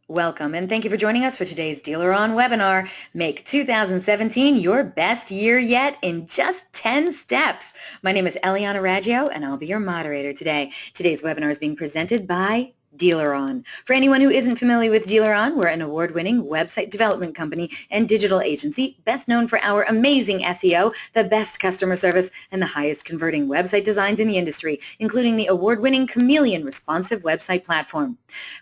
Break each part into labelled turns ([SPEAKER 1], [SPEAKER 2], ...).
[SPEAKER 1] Welcome, and thank you for joining us for today's DealerOn webinar, Make 2017 Your Best Year Yet in Just 10 Steps. My name is Eliana Raggio, and I'll be your moderator today. Today's webinar is being presented by DealerOn. For anyone who isn't familiar with DealerOn, we're an award-winning website development company and digital agency best known for our amazing SEO, the best customer service, and the highest converting website designs in the industry, including the award-winning Chameleon responsive website platform.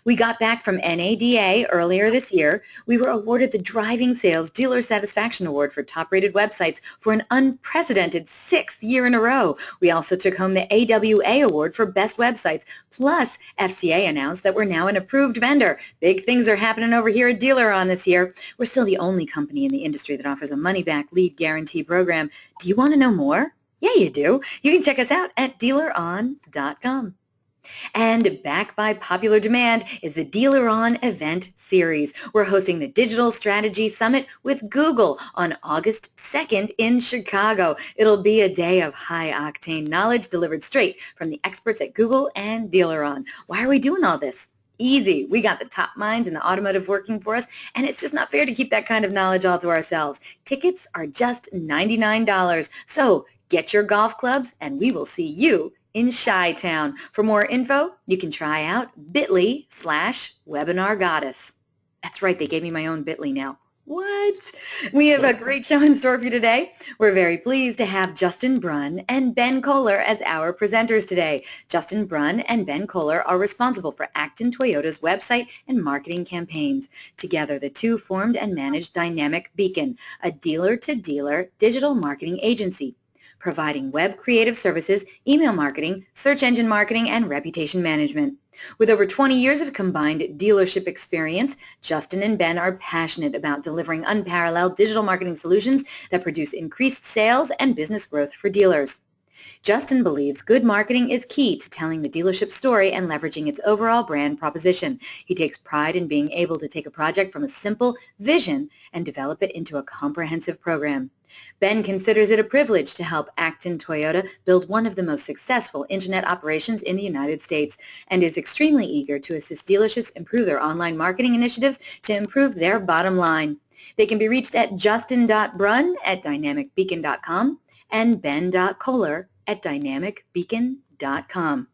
[SPEAKER 1] We got back from NADA earlier this year. We were awarded the Driving Sales Dealer Satisfaction Award for top-rated websites for an unprecedented 6th year in a row. We also took home the AWA Award for Best Websites, plus FCA announced that we're now an approved vendor. Big things are happening over here at DealerOn this year. We're still the only company in the industry that offers a money-back lead guarantee program. Do you want to know more? Yeah, you do. You can check us out at DealerOn.com. And back by popular demand is the DealerOn event series. We're hosting the Digital Strategy Summit with Google on August 2nd in Chicago. It'll be a day of high-octane knowledge delivered straight from the experts at Google and DealerOn. Why are we doing all this? Easy. We got the top minds in the automotive working for us, and it's just not fair to keep that kind of knowledge all to ourselves. Tickets are just $99. So get your golf clubs, and we will see you in Chi-Town. For more info, you can try out bit.ly/webinargoddess. That's right, they gave me my own bit.ly now. What? We have a great show in store for you today. We're very pleased to have Justin Brun and Ben Koller as our presenters today. Justin Brun and Ben Koller are responsible for Acton Toyota's website and marketing campaigns. Together, the two formed and managed Dynamic Beacon, a dealer-to-dealer digital marketing agency, providing web creative services, email marketing, search engine marketing, and reputation management. With over 20 years of combined dealership experience, Justin and Ben are passionate about delivering unparalleled digital marketing solutions that produce increased sales and business growth for dealers. Justin believes good marketing is key to telling the dealership story and leveraging its overall brand proposition. He takes pride in being able to take a project from a simple vision and develop it into a comprehensive program. Ben considers it a privilege to help Acton Toyota build one of the most successful internet operations in the United States and is extremely eager to assist dealerships improve their online marketing initiatives to improve their bottom line. They can be reached at justin.brun@dynamicbeacon.com and ben.koller@dynamicbeacon.com.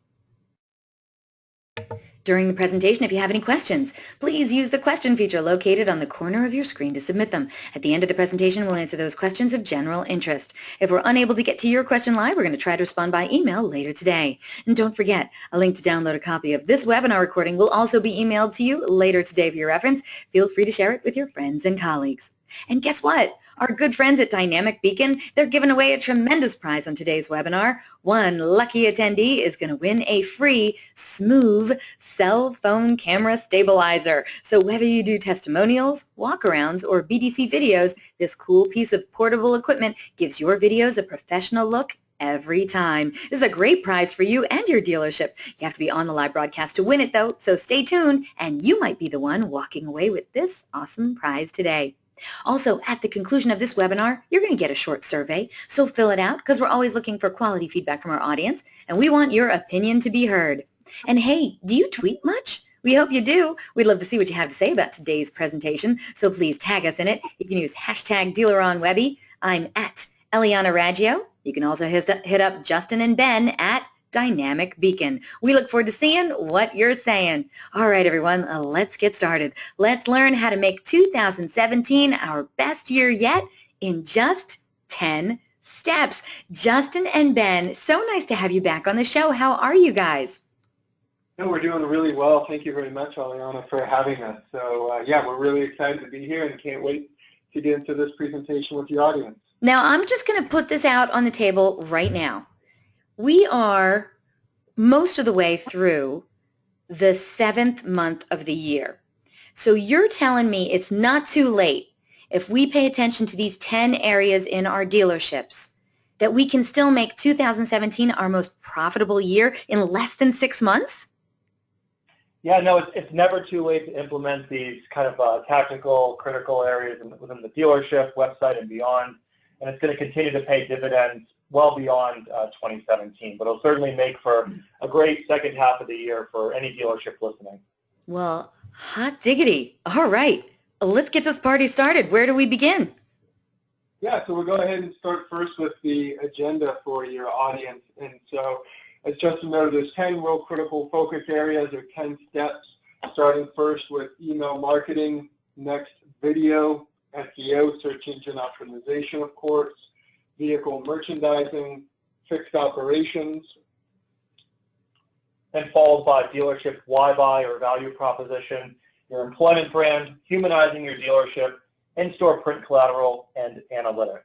[SPEAKER 1] During the presentation, if you have any questions, please use the question feature located on the corner of your screen to submit them. At the end of the presentation, we'll answer those questions of general interest. If we're unable to get to your question live, we're going to try to respond by email later today. And don't forget, a link to download a copy of this webinar recording will also be emailed to you later today for your reference. Feel free to share it with your friends and colleagues. And guess what? Our good friends at Dynamic Beacon, they're giving away a tremendous prize on today's webinar. One lucky attendee is going to win a free Smooth cell phone camera stabilizer. So whether you do testimonials, walkarounds, or BDC videos, this cool piece of portable equipment gives your videos a professional look every time. This is a great prize for you and your dealership. You have to be on the live broadcast to win it, though, so stay tuned, and you might be the one walking away with this awesome prize today. Also, at the conclusion of this webinar, you're going to get a short survey, so fill it out because we're always looking for quality feedback from our audience, and we want your opinion to be heard. And hey, do you tweet much? We hope you do. We'd love to see what you have to say about today's presentation, so please tag us in it. You can use hashtag DealerOnWebby. I'm at Eliana Raggio. You can also hit up Justin and Ben at Dynamic Beacon. We look forward to seeing what you're saying. All right, everyone, let's get started. Let's learn how to make 2017 our best year yet in just 10 steps. Justin and Ben, so nice to have you back on the show. How are you guys?
[SPEAKER 2] No, we're doing really well. Thank you very much, Eliana, for having us. So, yeah, we're really excited to be here and can't wait to get into this presentation with the audience.
[SPEAKER 1] Now, I'm just going to put this out on the table right now. We are most of the way through the 7th month of the year. So you're telling me it's not too late if we pay attention to these 10 areas in our dealerships that we can still make 2017 our most profitable year in less than 6 months?
[SPEAKER 3] Yeah, no, it's never too late to implement these kind of tactical, critical areas within the dealership, website, and beyond. And it's going to continue to pay dividends well beyond 2017, but it'll certainly make for a great second half of the year for any dealership listening.
[SPEAKER 1] Well, Hot diggity. All right. Let's get this party started. Where do we begin?
[SPEAKER 2] Yeah, so we'll go ahead and start first with the agenda for your audience. And so, as Justin noted, there's 10 real critical focus areas or 10 steps, starting first with email marketing, next video, SEO, search engine optimization, of course, vehicle merchandising, fixed operations,
[SPEAKER 3] and followed by dealership why buy or value proposition, your employment brand, humanizing your dealership, in-store print collateral, and analytics.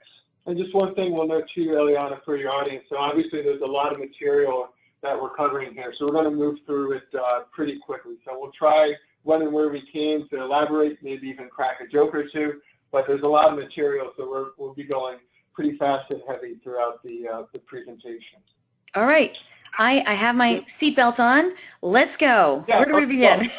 [SPEAKER 2] And just one thing we'll note too, Eliana, for your audience. So obviously there's a lot of material that we're covering here. So we're going to move through it pretty quickly. So we'll try when and where we can to elaborate, maybe even crack a joke or two. But there's a lot of material, so we'll be going pretty fast and heavy throughout the presentation.
[SPEAKER 1] All right. I have my seatbelt on. Let's go.
[SPEAKER 2] Yeah,
[SPEAKER 1] where do we begin?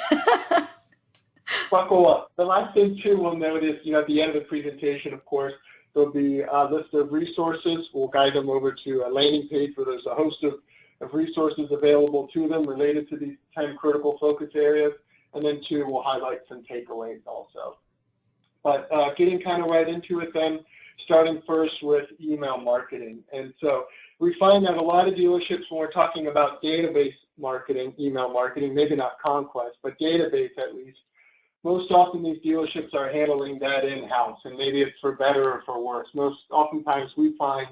[SPEAKER 2] Buckle up. The last thing too we'll notice, at the end of the presentation, of course, there'll be a list of resources. We'll guide them over to a landing page where there's a host of resources available to them related to these 10 critical focus areas. And then two, we'll highlight some takeaways also. But getting kind of right into it then, starting first with email marketing. And so we find that a lot of dealerships, when we're talking about database marketing, email marketing, maybe not conquest, but database at least, most often these dealerships are handling that in-house, and maybe it's for better or for worse. Oftentimes we find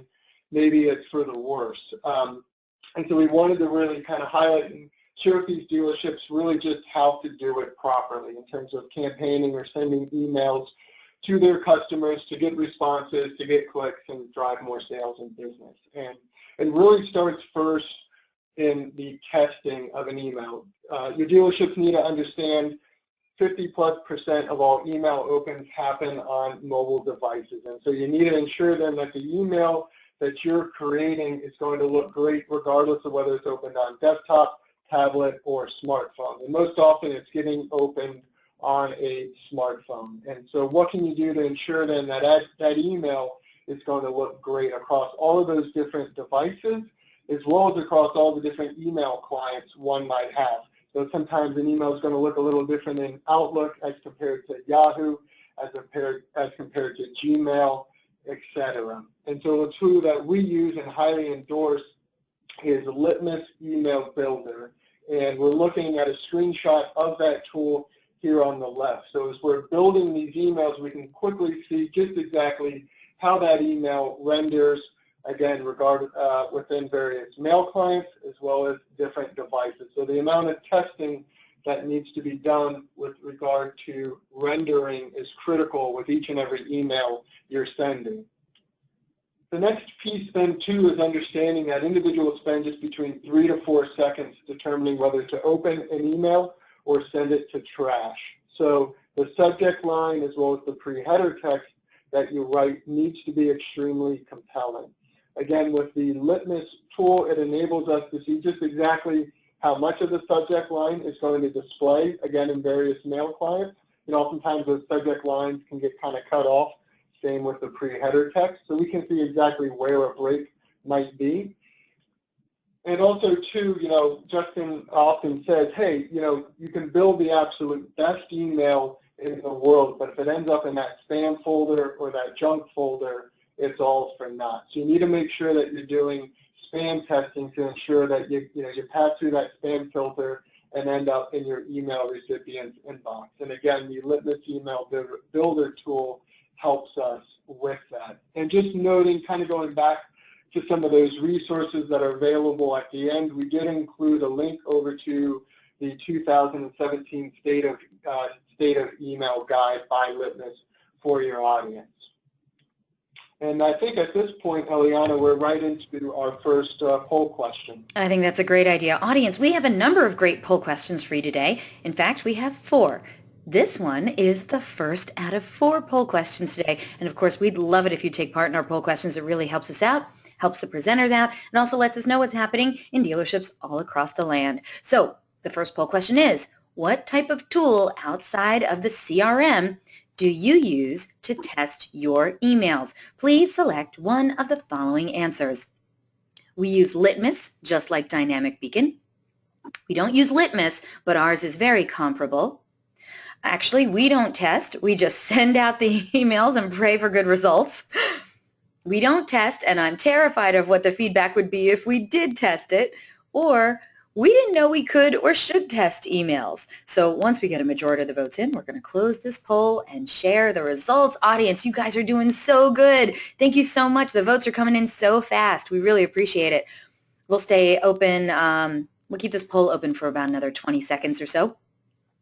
[SPEAKER 2] maybe it's for the worse. And so we wanted to really kind of highlight and share with these dealerships really just how to do it properly in terms of campaigning or sending emails to their customers to get responses, to get clicks, and drive more sales and business. And it really starts first in the testing of an email. Your dealerships need to understand 50+% of all email opens happen on mobile devices. And so you need to ensure then that the email that you're creating is going to look great regardless of whether it's opened on desktop, tablet, or smartphone. And most often it's getting opened on a smartphone. And so what can you do to ensure then that that email is going to look great across all of those different devices, as well as across all the different email clients one might have. So sometimes an email is going to look a little different in Outlook as compared to Yahoo, as compared to Gmail, etc. And so the tool that we use and highly endorse is Litmus Email Builder. And we're looking at a screenshot of that tool here on the left. So as we're building these emails, we can quickly see just exactly how that email renders, again, within various mail clients as well as different devices. So the amount of testing that needs to be done with regard to rendering is critical with each and every email you're sending. The next piece then too is understanding that individuals spend just between 3 to 4 seconds determining whether to open an email or send it to trash. So the subject line as well as the pre-header text that you write needs to be extremely compelling. Again, with the Litmus tool, it enables us to see just exactly how much of the subject line is going to display, again, in various mail clients. And oftentimes those subject lines can get kind of cut off, same with the pre-header text. So we can see exactly where a break might be. And also, too, Justin often says, hey, you can build the absolute best email in the world, but if it ends up in that spam folder or that junk folder, it's all for naught. So you need to make sure that you're doing spam testing to ensure that you pass through that spam filter and end up in your email recipient's inbox. And again, the Litmus Email Builder tool helps us with that. And just noting, kind of going back to some of those resources that are available at the end, we did include a link over to the 2017 State of Email Guide by Litmus for your audience. And I think at this point, Eliana, we're right into our first poll question.
[SPEAKER 1] I think that's a great idea. Audience, we have a number of great poll questions for you today. In fact, we have 4. This one is the first out of 4 poll questions today. And of course, we'd love it if you take part in our poll questions. It really helps us out, helps the presenters out, and also lets us know what's happening in dealerships all across the land. So the first poll question is, what type of tool outside of the CRM do you use to test your emails? Please select one of the following answers. We use Litmus, just like Dynamic Beacon. We don't use Litmus, but ours is very comparable. Actually, we don't test. We just send out the emails and pray for good results. We don't test, and I'm terrified of what the feedback would be if we did test it, or we didn't know we could or should test emails. So once we get a majority of the votes in, we're going to close this poll and share the results. Audience, you guys are doing so good. Thank you so much. The votes are coming in so fast. We really appreciate it. We'll stay open. We'll keep this poll open for about another 20 seconds or so,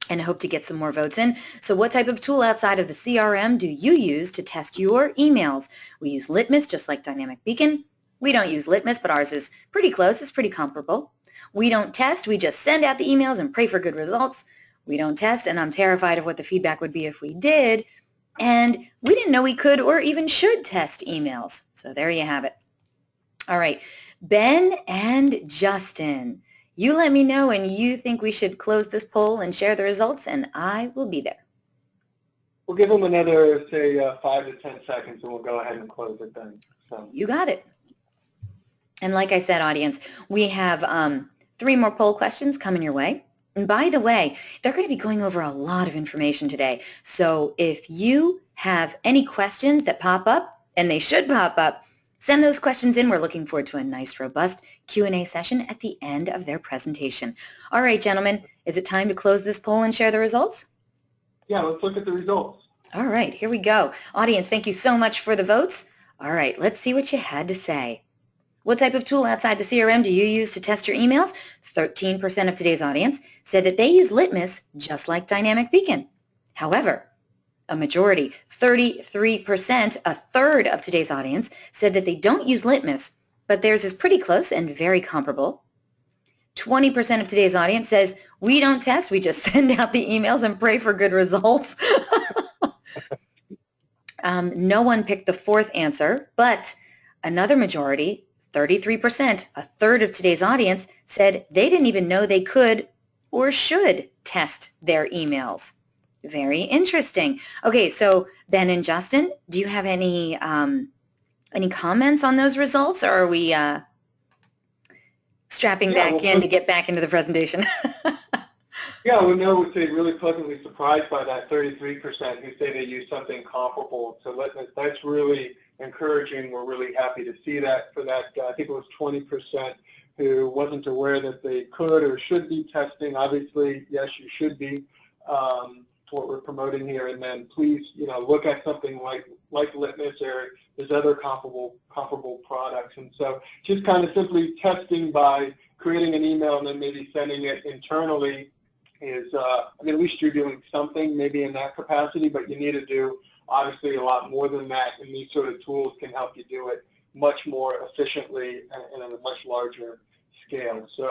[SPEAKER 1] and hope to get some more votes in. So what type of tool outside of the CRM do you use to test your emails? We use Litmus, just like Dynamic Beacon. We don't use Litmus, but ours is pretty close. It's pretty comparable. We don't test. We just send out the emails and pray for good results. We don't test, and I'm terrified of what the feedback would be if we did. And we didn't know we could or even should test emails. So there you have it. All right, Ben and Justin. You let me know when you think we should close this poll and share the results, and I will be there.
[SPEAKER 2] We'll give them another, say, 5 to 10 seconds, and we'll go ahead and close it then. So.
[SPEAKER 1] You got it. And like I said, audience, we have 3 more poll questions coming your way. And by the way, they're going to be going over a lot of information today. So if you have any questions that pop up, and they should pop up, send those questions in. We're looking forward to a nice, robust Q&A session at the end of their presentation. All right, gentlemen, is it time to close this poll and share the results?
[SPEAKER 2] Yeah, let's look at the results.
[SPEAKER 1] All right, here we go. Audience, thank you so much for the votes. All right, let's see what you had to say. What type of tool outside the CRM do you use to test your emails? 13% of today's audience said that they use Litmus, just like Dynamic Beacon. However, a majority, 33%, a third of today's audience, said that they don't use Litmus, but theirs is pretty close and very comparable. 20% of today's audience says, we don't test, we just send out the emails and pray for good results. No one picked the fourth answer, but another majority, 33%, a third of today's audience, said they didn't even know they could or should test their emails. Very interesting. Okay, so Ben and Justin, do you have any comments on those results, or are we strapping back in to get back into the presentation?
[SPEAKER 2] Yeah, well, no, we'd say really pleasantly surprised by that 33% who say they use something comparable to Litmus. That's really encouraging. We're really happy to see that. For that, I think it was 20% who wasn't aware that they could or should be testing. Obviously, yes, you should be. What we're promoting here, and then please, look at something like Litmus, or there's other comparable products. And so just kind of simply testing by creating an email and then maybe sending it internally is, at least you're doing something maybe in that capacity, but you need to do obviously a lot more than that, and these sort of tools can help you do it much more efficiently and on a much larger scale. So,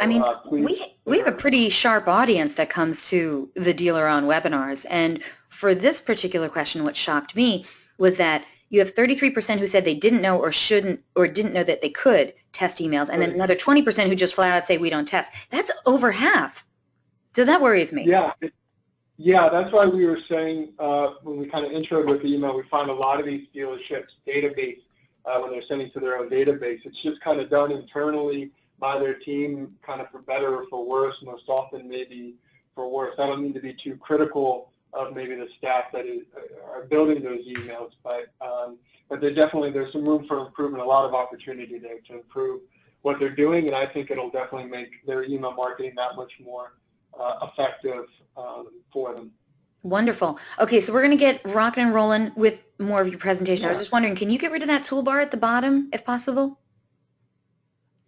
[SPEAKER 1] we have a pretty sharp audience that comes to the DealerOn webinars, and for this particular question, what shocked me was that you have 33% who said they didn't know or shouldn't or didn't know that they could test emails, and then another 20% who just flat out say we don't test. That's over half. So that worries me.
[SPEAKER 2] Yeah, that's why we were saying when we kind of introed with the email, we find a lot of these dealerships database, when they're sending to their own database, it's just kind of done internally by their team, kind of for better or for worse, most often maybe for worse. I don't mean to be too critical of maybe the staff that are building those emails, but there's some room for improvement, a lot of opportunity there to improve what they're doing, and I think it'll definitely make their email marketing that much more effective for them.
[SPEAKER 1] Wonderful. Okay, so we're going to get rocking and rolling with more of your presentation.
[SPEAKER 2] Yeah.
[SPEAKER 1] I was just wondering, can you get rid of that toolbar at the bottom, if possible?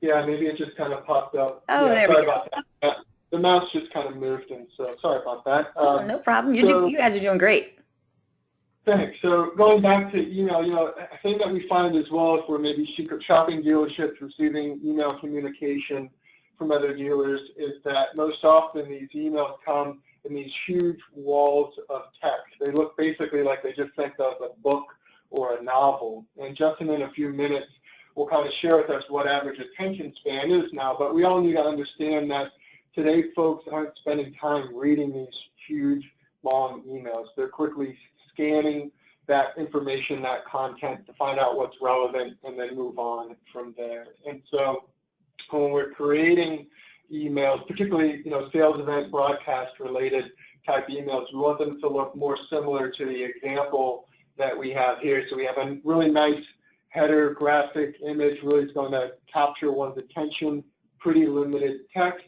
[SPEAKER 2] Yeah, maybe it just kind of popped up.
[SPEAKER 1] Oh,
[SPEAKER 2] yeah,
[SPEAKER 1] there we go.
[SPEAKER 2] About that. The mouse just kind of moved, and so sorry about that.
[SPEAKER 1] No problem. You guys are doing great.
[SPEAKER 2] Thanks. So going back to email, a thing that we find as well if we're maybe shopping dealerships, receiving email communication from other dealers, is that most often these emails come in these huge walls of text. They look basically like they just sent us a book or a novel. And Justin, in a few minutes, will kind of share with us what average attention span is now, but we all need to understand that today folks aren't spending time reading these huge, long emails. They're quickly scanning that information, that content, to find out what's relevant and then move on from there. And so when we're creating emails, particularly sales event broadcast related type emails. We want them to look more similar to the example that we have here. So we have a really nice header graphic image, really is going to capture one's attention, pretty limited text,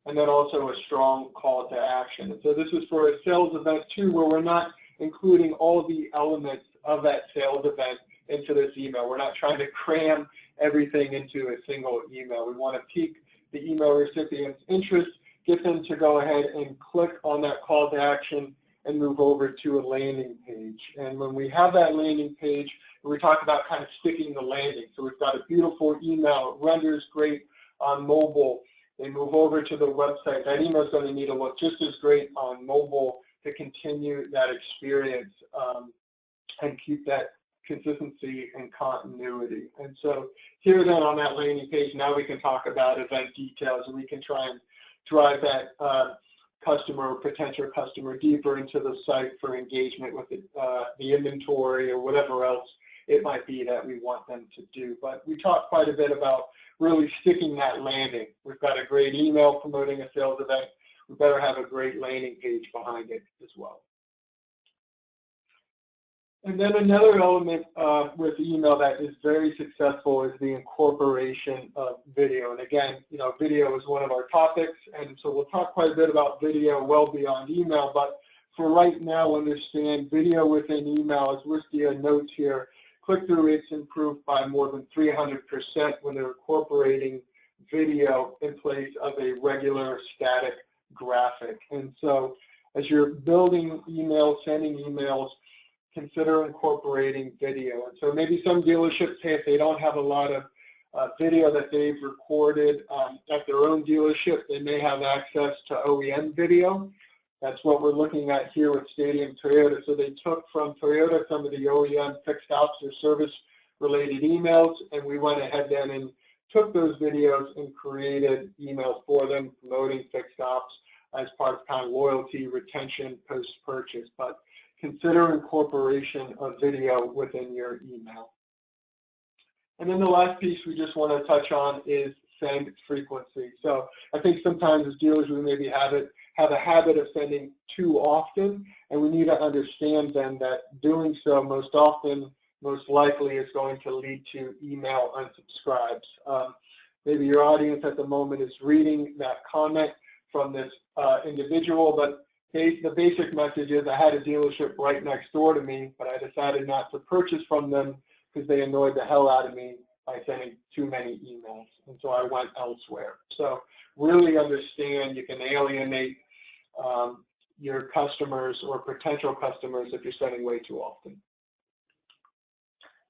[SPEAKER 2] and then also a strong call to action. And so this is for a sales event too, where we're not including all the elements of that sales event into this email. We're not trying to cram everything into a single email. We want to pique the email recipient's interest, get them to go ahead and click on that call to action and move over to a landing page. And when we have that landing page, we talk about kind of sticking the landing. So we've got a beautiful email, it renders great on mobile. They move over to the website. That email is going to need to look just as great on mobile to continue that experience and keep that consistency and continuity. And so here then on that landing page, now we can talk about event details, and we can try and drive that customer or potential customer deeper into the site for engagement with the inventory or whatever else it might be that we want them to do. But we talked quite a bit about really sticking that landing. We've got a great email promoting a sales event. We better have a great landing page behind it as well. And then another element with email that is very successful is the incorporation of video. And again, video is one of our topics, and so we'll talk quite a bit about video well beyond email. But for right now, understand video within email, as we're seeing notes here, click-through rates improved by more than 300% when they're incorporating video in place of a regular static graphic. And so as you're building emails, sending emails, consider incorporating video. And so maybe some dealerships, hey, if they don't have a lot of video that they've recorded at their own dealership, they may have access to OEM video. That's what we're looking at here with Stadium Toyota. So they took from Toyota some of the OEM fixed ops or service-related emails, and we went ahead then and took those videos and created emails for them promoting fixed ops as part of kind of loyalty, retention, post-purchase. But consider incorporation of video within your email. And then the last piece we just want to touch on is send frequency. So I think sometimes as dealers we maybe have a habit of sending too often, and we need to understand then that doing so most often, most likely is going to lead to email unsubscribes. Maybe your audience at the moment is reading that comment from this individual, but the basic message is I had a dealership right next door to me, but I decided not to purchase from them because they annoyed the hell out of me by sending too many emails, and so I went elsewhere. So really understand you can alienate your customers or potential customers if you're sending way too often.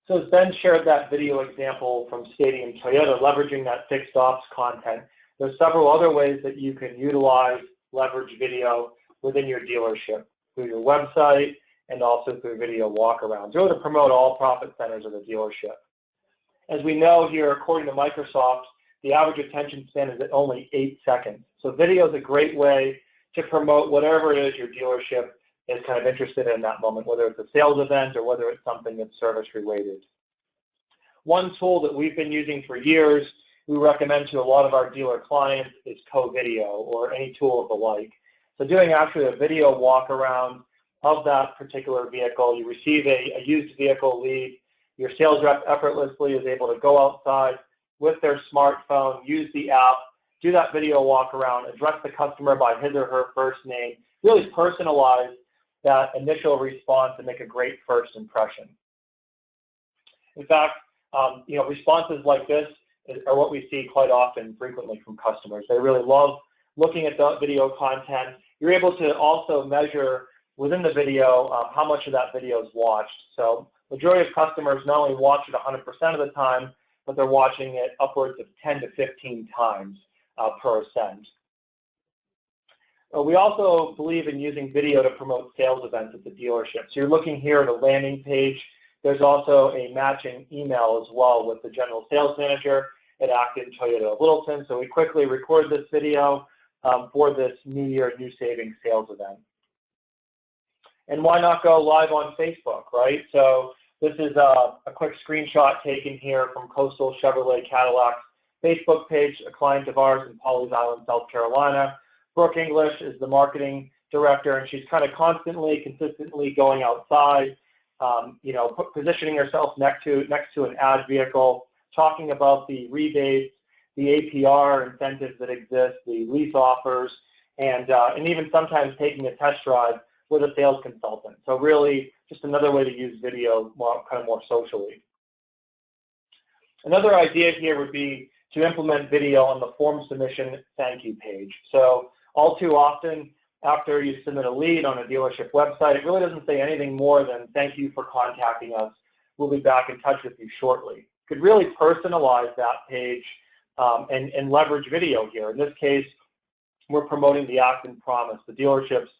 [SPEAKER 3] So as Ben shared that video example from Stadium Toyota, leveraging that fixed ops content, there's several other ways that you can utilize, leverage video within your dealership, through your website and also through video walkarounds, really to promote all profit centers of the dealership. As we know here, according to Microsoft, the average attention span is at only 8 seconds. So video is a great way to promote whatever it is your dealership is kind of interested in that moment, whether it's a sales event or whether it's something that's service related. One tool that we've been using for years, we recommend to a lot of our dealer clients, is Co-Video or any tool of the like. So doing actually a video walk around of that particular vehicle, you receive a used vehicle lead, your sales rep effortlessly is able to go outside with their smartphone, use the app, do that video walk around, address the customer by his or her first name, really personalize that initial response and make a great first impression. In fact, responses like this are what we see quite often, frequently from customers. They really love looking at the video content. You're able to also measure within the video how much of that video is watched. So majority of customers not only watch it 100% of the time, but they're watching it upwards of 10 to 15 times per send. We also believe in using video to promote sales events at the dealership. So you're looking here at a landing page. There's also a matching email as well with the general sales manager at Acton Toyota of Littleton. So we quickly record this video for this New Year, New Savings sales event. And why not go live on Facebook, right? So this is a quick screenshot taken here from Coastal Chevrolet Cadillac's Facebook page, a client of ours in Pawleys Island, South Carolina. Brooke English is the marketing director, and she's kind of consistently going outside, positioning herself next to an ad vehicle, talking about the rebates, the APR incentives that exist, the lease offers, and even sometimes taking a test drive with a sales consultant. So really just another way to use video more socially. Another idea here would be to implement video on the form submission thank you page. So all too often, after you submit a lead on a dealership website, it really doesn't say anything more than thank you for contacting us. We'll be back in touch with you shortly. You could really personalize that page and leverage video here. In this case, we're promoting the act and promise, the dealership's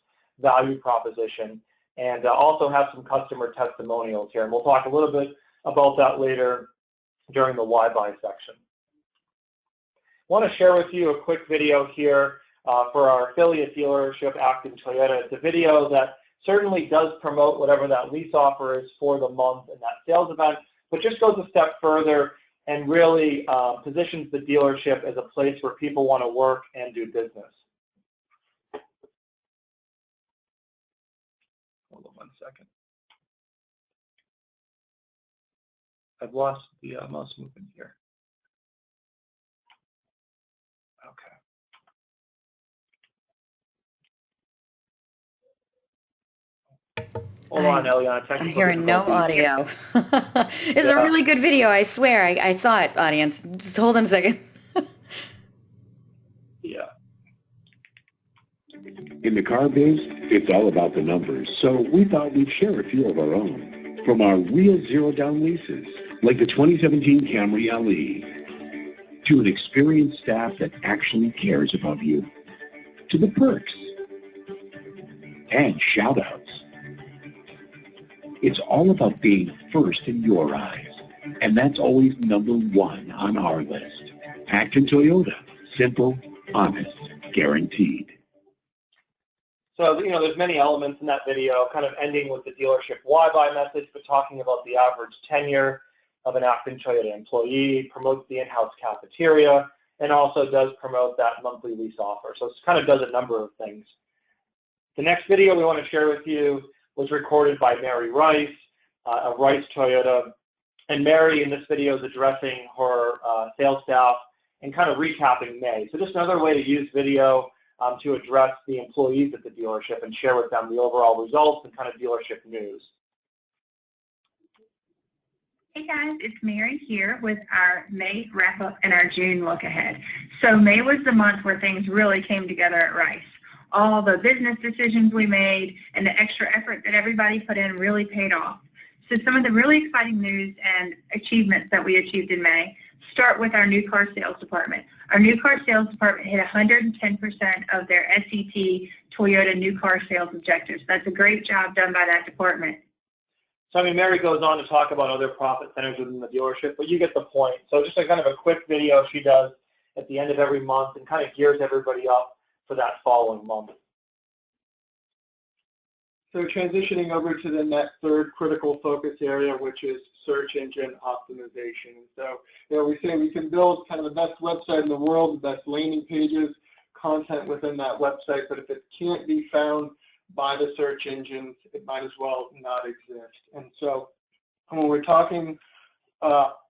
[SPEAKER 3] value proposition, and also have some customer testimonials here. And we'll talk a little bit about that later during the Why Buy section. I want to share with you a quick video here for our affiliate dealership, Acton Toyota. It's a video that certainly does promote whatever that lease offer is for the month in that sales event, but just goes a step further and really positions the dealership as a place where people want to work and do business. Hold on one second. I've lost the mouse movement here. Hold on, Eliana.
[SPEAKER 1] I'm hearing no audio. It's a really good video, I swear. I saw it, audience. Just hold on a second.
[SPEAKER 3] Yeah.
[SPEAKER 4] In the car biz, it's all about the numbers, so we thought we'd share a few of our own. From our real zero-down leases, like the 2017 Camry LE, to an experienced staff that actually cares about you, to the perks and shout-outs. It's all about being first in your eyes, and that's always number one on our list. Acton Toyota, simple, honest, guaranteed.
[SPEAKER 3] So, there's many elements in that video, kind of ending with the dealership why buy message, but talking about the average tenure of an Acton Toyota employee, promotes the in-house cafeteria, and also does promote that monthly lease offer. So it kind of does a number of things. The next video we want to share with you was recorded by Mary Rice of Rice Toyota. And Mary in this video is addressing her sales staff and kind of recapping May. So just another way to use video to address the employees at the dealership and share with them the overall results and kind of dealership news.
[SPEAKER 5] Hey guys, it's Mary here with our May wrap-up and our June look ahead. So May was the month where things really came together at Rice. All the business decisions we made and the extra effort that everybody put in really paid off. So some of the really exciting news and achievements that we achieved in May start with our new car sales department. Our new car sales department hit 110% of their SET Toyota new car sales objectives. That's a great job done by that department.
[SPEAKER 3] So, Mary goes on to talk about other profit centers within the dealership, but you get the point. So just a kind of a quick video she does at the end of every month and kind of gears everybody up for that following month.
[SPEAKER 2] So transitioning over to the next third critical focus area, which is search engine optimization. So, we say we can build kind of the best website in the world, the best landing pages, content within that website, but if it can't be found by the search engines, it might as well not exist. And so when we're talking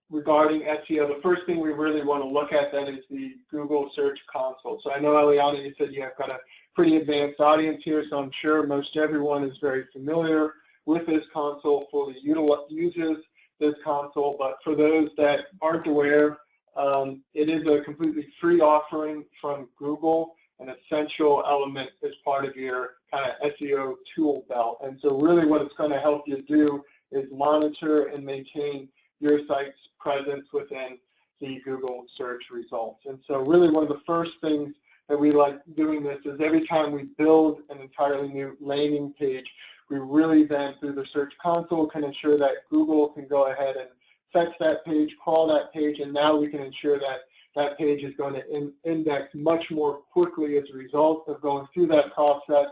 [SPEAKER 2] regarding SEO, the first thing we really want to look at then is the Google Search Console. So I know, Eliana, you said you have got a pretty advanced audience here, so I'm sure most everyone is very familiar with this console, fully uses this console, but for those that aren't aware, it is a completely free offering from Google, an essential element as part of your kind of SEO tool belt. And so really what it's going to help you do is monitor and maintain your site's presence within the Google search results. And so really one of the first things that we like doing this is every time we build an entirely new landing page, we really then through the Search Console can ensure that Google can go ahead and fetch that page, crawl that page, and now we can ensure that that page is going to index much more quickly as a result of going through that process.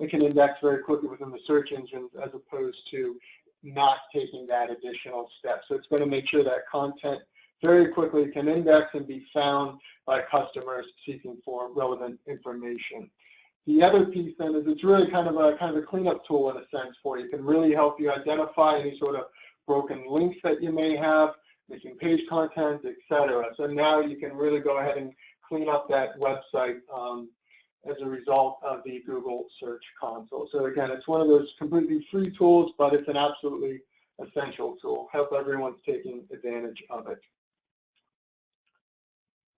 [SPEAKER 2] It can index very quickly within the search engines as opposed to not taking that additional step. So it's going to make sure that content very quickly can index and be found by customers seeking for relevant information. The other piece then is it's really kind of a cleanup tool in a sense for you. It can really help you identify any sort of broken links that you may have, missing page content, etc. So now you can really go ahead and clean up that website as a result of the Google Search Console. So again, it's one of those completely free tools, but it's an absolutely essential tool. Hope everyone's taking advantage of it.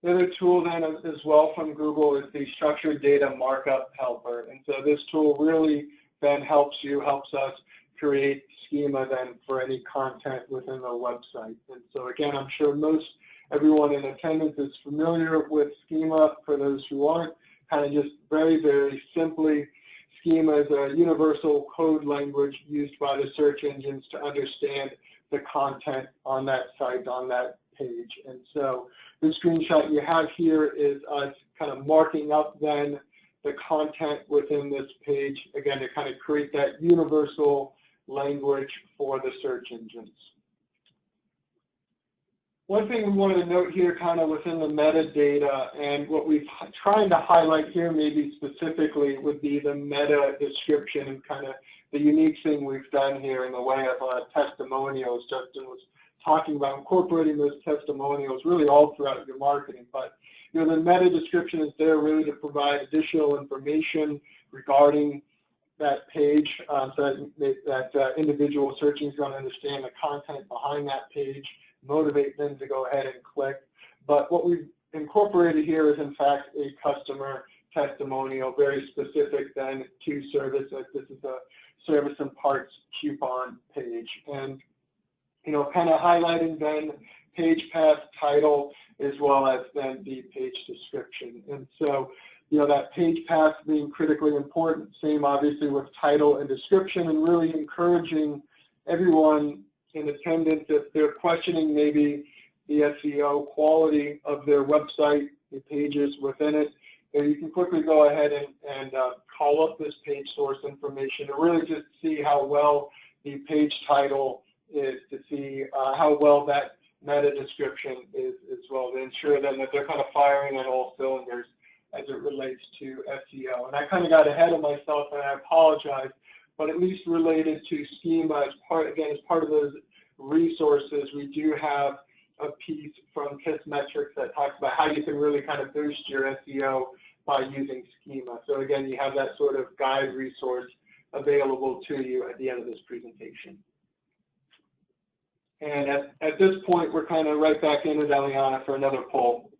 [SPEAKER 2] The other tool then as well from Google is the Structured Data Markup Helper. And so this tool really then helps us create schema then for any content within the website. And so again, I'm sure everyone in attendance is familiar with schema. For those who aren't, kind of just very, very simply, schema is a universal code language used by the search engines to understand the content on that site, on that page. And so the screenshot you have here is us kind of marking up then the content within this page, again, to kind of create that universal language for the search engines. One thing we wanted to note here kind of within the metadata, and what we're trying to highlight here maybe specifically would be the meta description and kind of the unique thing we've done here in the way of testimonials. Justin was talking about incorporating those testimonials really all throughout your marketing. But the meta description is there really to provide additional information regarding that page so that individual searching is going to understand the content behind that page, motivate them to go ahead and click. But what we've incorporated here is in fact a customer testimonial, very specific then to service. This is a service and parts coupon page. And kind of highlighting then page path title as well as then the page description. And so, that page path being critically important, same obviously with title and description, and really encouraging everyone in attendance if they're questioning maybe the SEO quality of their website, the pages within it, then you can quickly go ahead and call up this page source information and really just see how well the page title is, to see how well that meta description is as well, to ensure then that they're kind of firing on all cylinders as it relates to SEO. And I kind of got ahead of myself, and I apologize, but at least related to schema, as part of those resources, we do have a piece from Kissmetrics that talks about how you can really kind of boost your SEO by using schema. So again, you have that sort of guide resource available to you at the end of this presentation. And at this point, we're kind of right back into Eliana for another poll.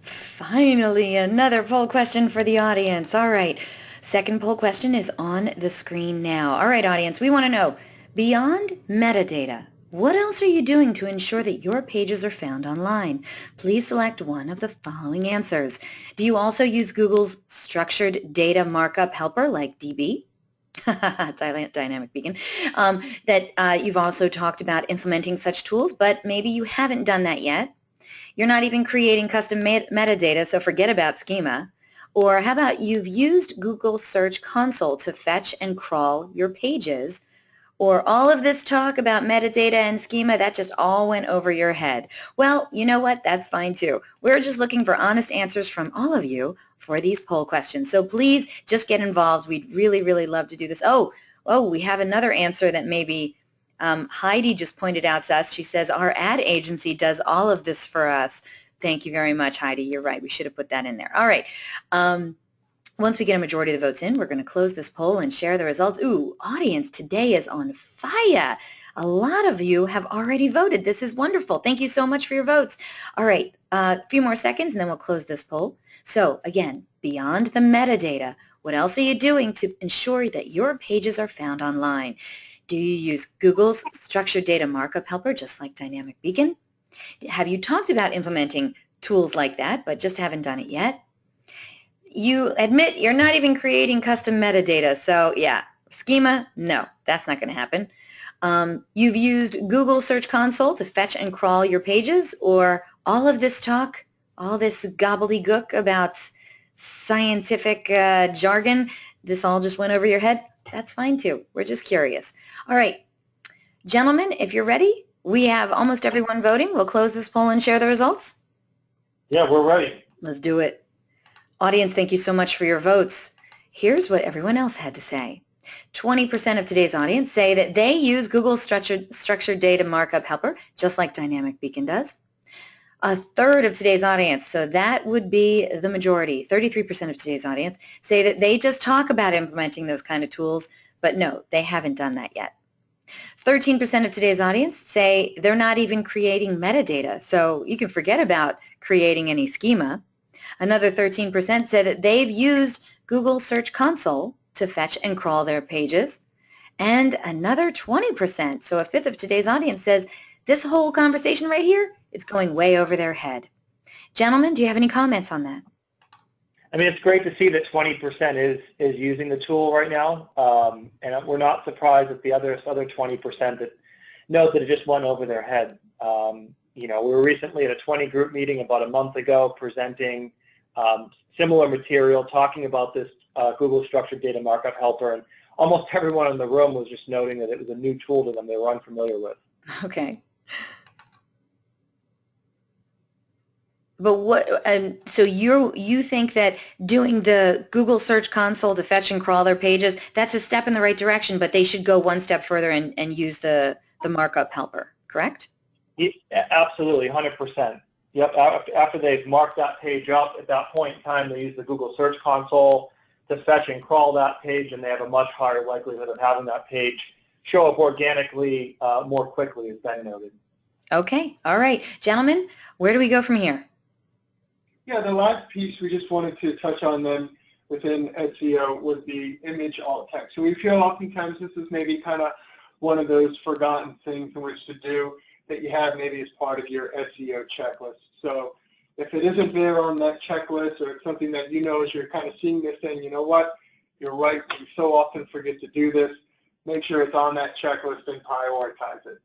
[SPEAKER 1] Finally, another poll question for the audience. All right, second poll question is on the screen now. All right, audience, we want to know, beyond metadata, what else are you doing to ensure that your pages are found online? Please select one of the following answers. Do you also use Google's Structured Data Markup Helper like DB? Dynamic Beacon, that you've also talked about implementing such tools, but maybe you haven't done that yet. You're not even creating custom metadata, so forget about schema. Or how about you've used Google Search Console to fetch and crawl your pages? Or all of this talk about metadata and schema, that just all went over your head. Well, you know what? That's fine too. We're just looking for honest answers from all of you for these poll questions. So please just get involved. We'd really, really love to do this. Oh, we have another answer that maybe Heidi just pointed out to us. She says, our ad agency does all of this for us. Thank you very much, Heidi. You're right. We should have put that in there. All right. Once we get a majority of the votes in, we're going to close this poll and share the results. Ooh, audience today is on fire. A lot of you have already voted. This is wonderful. Thank you so much for your votes. All right, a few more seconds and then we'll close this poll. So again, beyond the metadata, what else are you doing to ensure that your pages are found online? Do you use Google's Structured Data Markup Helper, just like Dynamic Beacon? Have you talked about implementing tools like that, but just haven't done it yet? You admit you're not even creating custom metadata, so yeah, schema, no, that's not going to happen. You've used Google Search Console to fetch and crawl your pages, or all of this talk, all this gobbledygook about scientific jargon, this all just went over your head? That's fine too. We're just curious. All right, gentlemen, if you're ready, we have almost everyone voting. We'll close this poll and share the results.
[SPEAKER 3] Yeah, we're ready.
[SPEAKER 1] Let's do it. Audience, thank you so much for your votes. Here's what everyone else had to say. 20% of today's audience say that they use Google's structured data markup helper, just like Dynamic Beacon does. A third of today's audience, so that would be the majority, 33% of today's audience, say that they just talk about implementing those kind of tools, but no, they haven't done that yet. 13% of today's audience say they're not even creating metadata, so you can forget about creating any schema. Another 13% said that they've used Google Search Console to fetch and crawl their pages. And another 20%, so a fifth of today's audience, says this whole conversation right here, it's going way over their head. Gentlemen, do you have any comments on that?
[SPEAKER 3] I mean, it's great to see that 20% is using the tool right now, and we're not surprised at the other 20% that note that it just went over their head. You know, we were recently at a 20 group meeting about a month ago presenting similar material, talking about this Google Structured Data Markup Helper, and almost everyone in the room was just noting that it was a new tool to them they were unfamiliar with.
[SPEAKER 1] Okay. But what? So you think that doing the Google Search Console to fetch and crawl their pages, that's a step in the right direction, but they should go one step further and use the markup helper, correct?
[SPEAKER 3] Yeah, absolutely, 100%. Yep. After they've marked that page up, at that point in time, they use the Google Search Console to fetch and crawl that page, and they have a much higher likelihood of having that page show up organically more quickly, as Ben noted.
[SPEAKER 1] Okay. All right. Gentlemen, where do we go from here?
[SPEAKER 2] Yeah, the last piece we just wanted to touch on then within SEO was the image alt text. So we feel oftentimes this is maybe kind of one of those forgotten things in which to do that you have maybe as part of your SEO checklist. So if it isn't there on that checklist, or it's something that you know as you're kind of seeing this saying, you know what, you're right, we so often forget to do this, make sure it's on that checklist and prioritize it.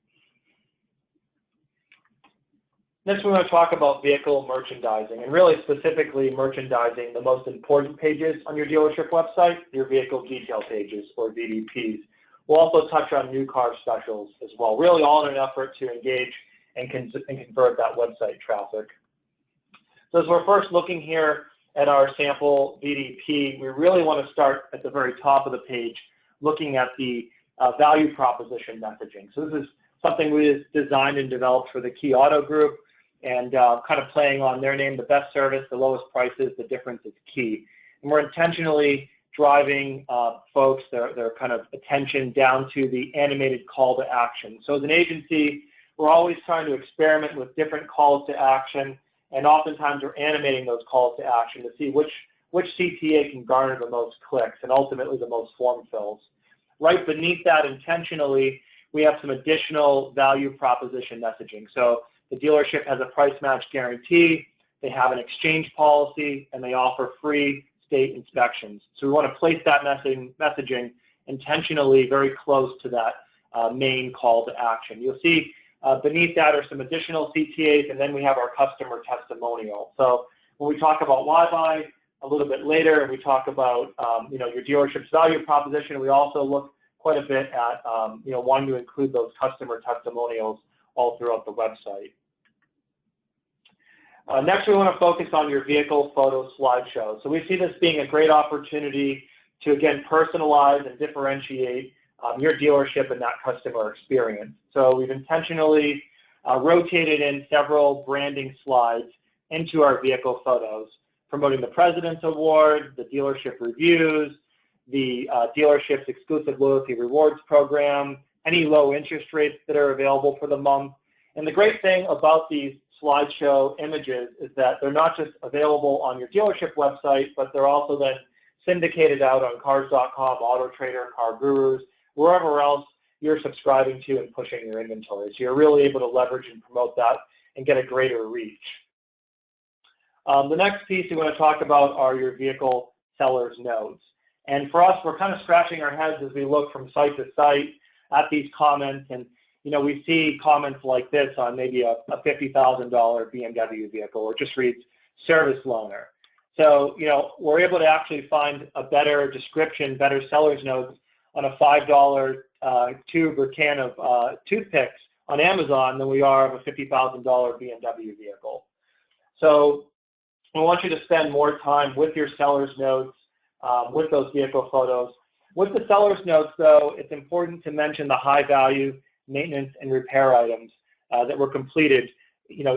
[SPEAKER 3] Next, we want to talk about vehicle merchandising, and really specifically merchandising the most important pages on your dealership website, your vehicle detail pages, or VDPs. We'll also touch on new car specials as well, really all in an effort to engage and convert that website traffic. So as we're first looking here at our sample VDP, we really want to start at the very top of the page, looking at the value proposition messaging. So this is something we designed and developed for the Key Auto Group, and kind of playing on their name, the best service, the lowest prices, the difference is key. And we're intentionally driving folks, their kind of attention down to the animated call to action. So as an agency, we're always trying to experiment with different calls to action, and oftentimes we're animating those calls to action to see which CTA can garner the most clicks and ultimately the most form fills. Right beneath that, intentionally, we have some additional value proposition messaging. So the dealership has a price match guarantee, they have an exchange policy, and they offer free state inspections. So we want to place that messaging intentionally very close to that main call to action. You'll see beneath that are some additional CTAs, and then we have our customer testimonial. So when we talk about why buy a little bit later, and we talk about your dealership's value proposition, we also look quite a bit at wanting to include those customer testimonials all throughout the website. Next, we want to focus on your vehicle photo slideshow. So we see this being a great opportunity to, again, personalize and differentiate your dealership and that customer experience. So we've intentionally rotated in several branding slides into our vehicle photos, promoting the President's Award, the dealership reviews, the dealership's exclusive loyalty rewards program, any low interest rates that are available for the month. And the great thing about these slideshow images is that they're not just available on your dealership website, but they're also then syndicated out on Cars.com, AutoTrader, Car Gurus, wherever else you're subscribing to and pushing your inventory. So you're really able to leverage and promote that and get a greater reach. The next piece we want to talk about are your vehicle sellers notes. And for us, we're kind of scratching our heads as we look from site to site at these comments, and we see comments like this on maybe a $50,000 BMW vehicle, or it just reads service loaner. So, we're able to actually find a better description, better seller's notes on a $5 tube or can of toothpicks on Amazon than we are of a $50,000 BMW vehicle. So We want you to spend more time with your seller's notes, with those vehicle photos. With the seller's notes, though, it's important to mention the high-value maintenance and repair items that were completed,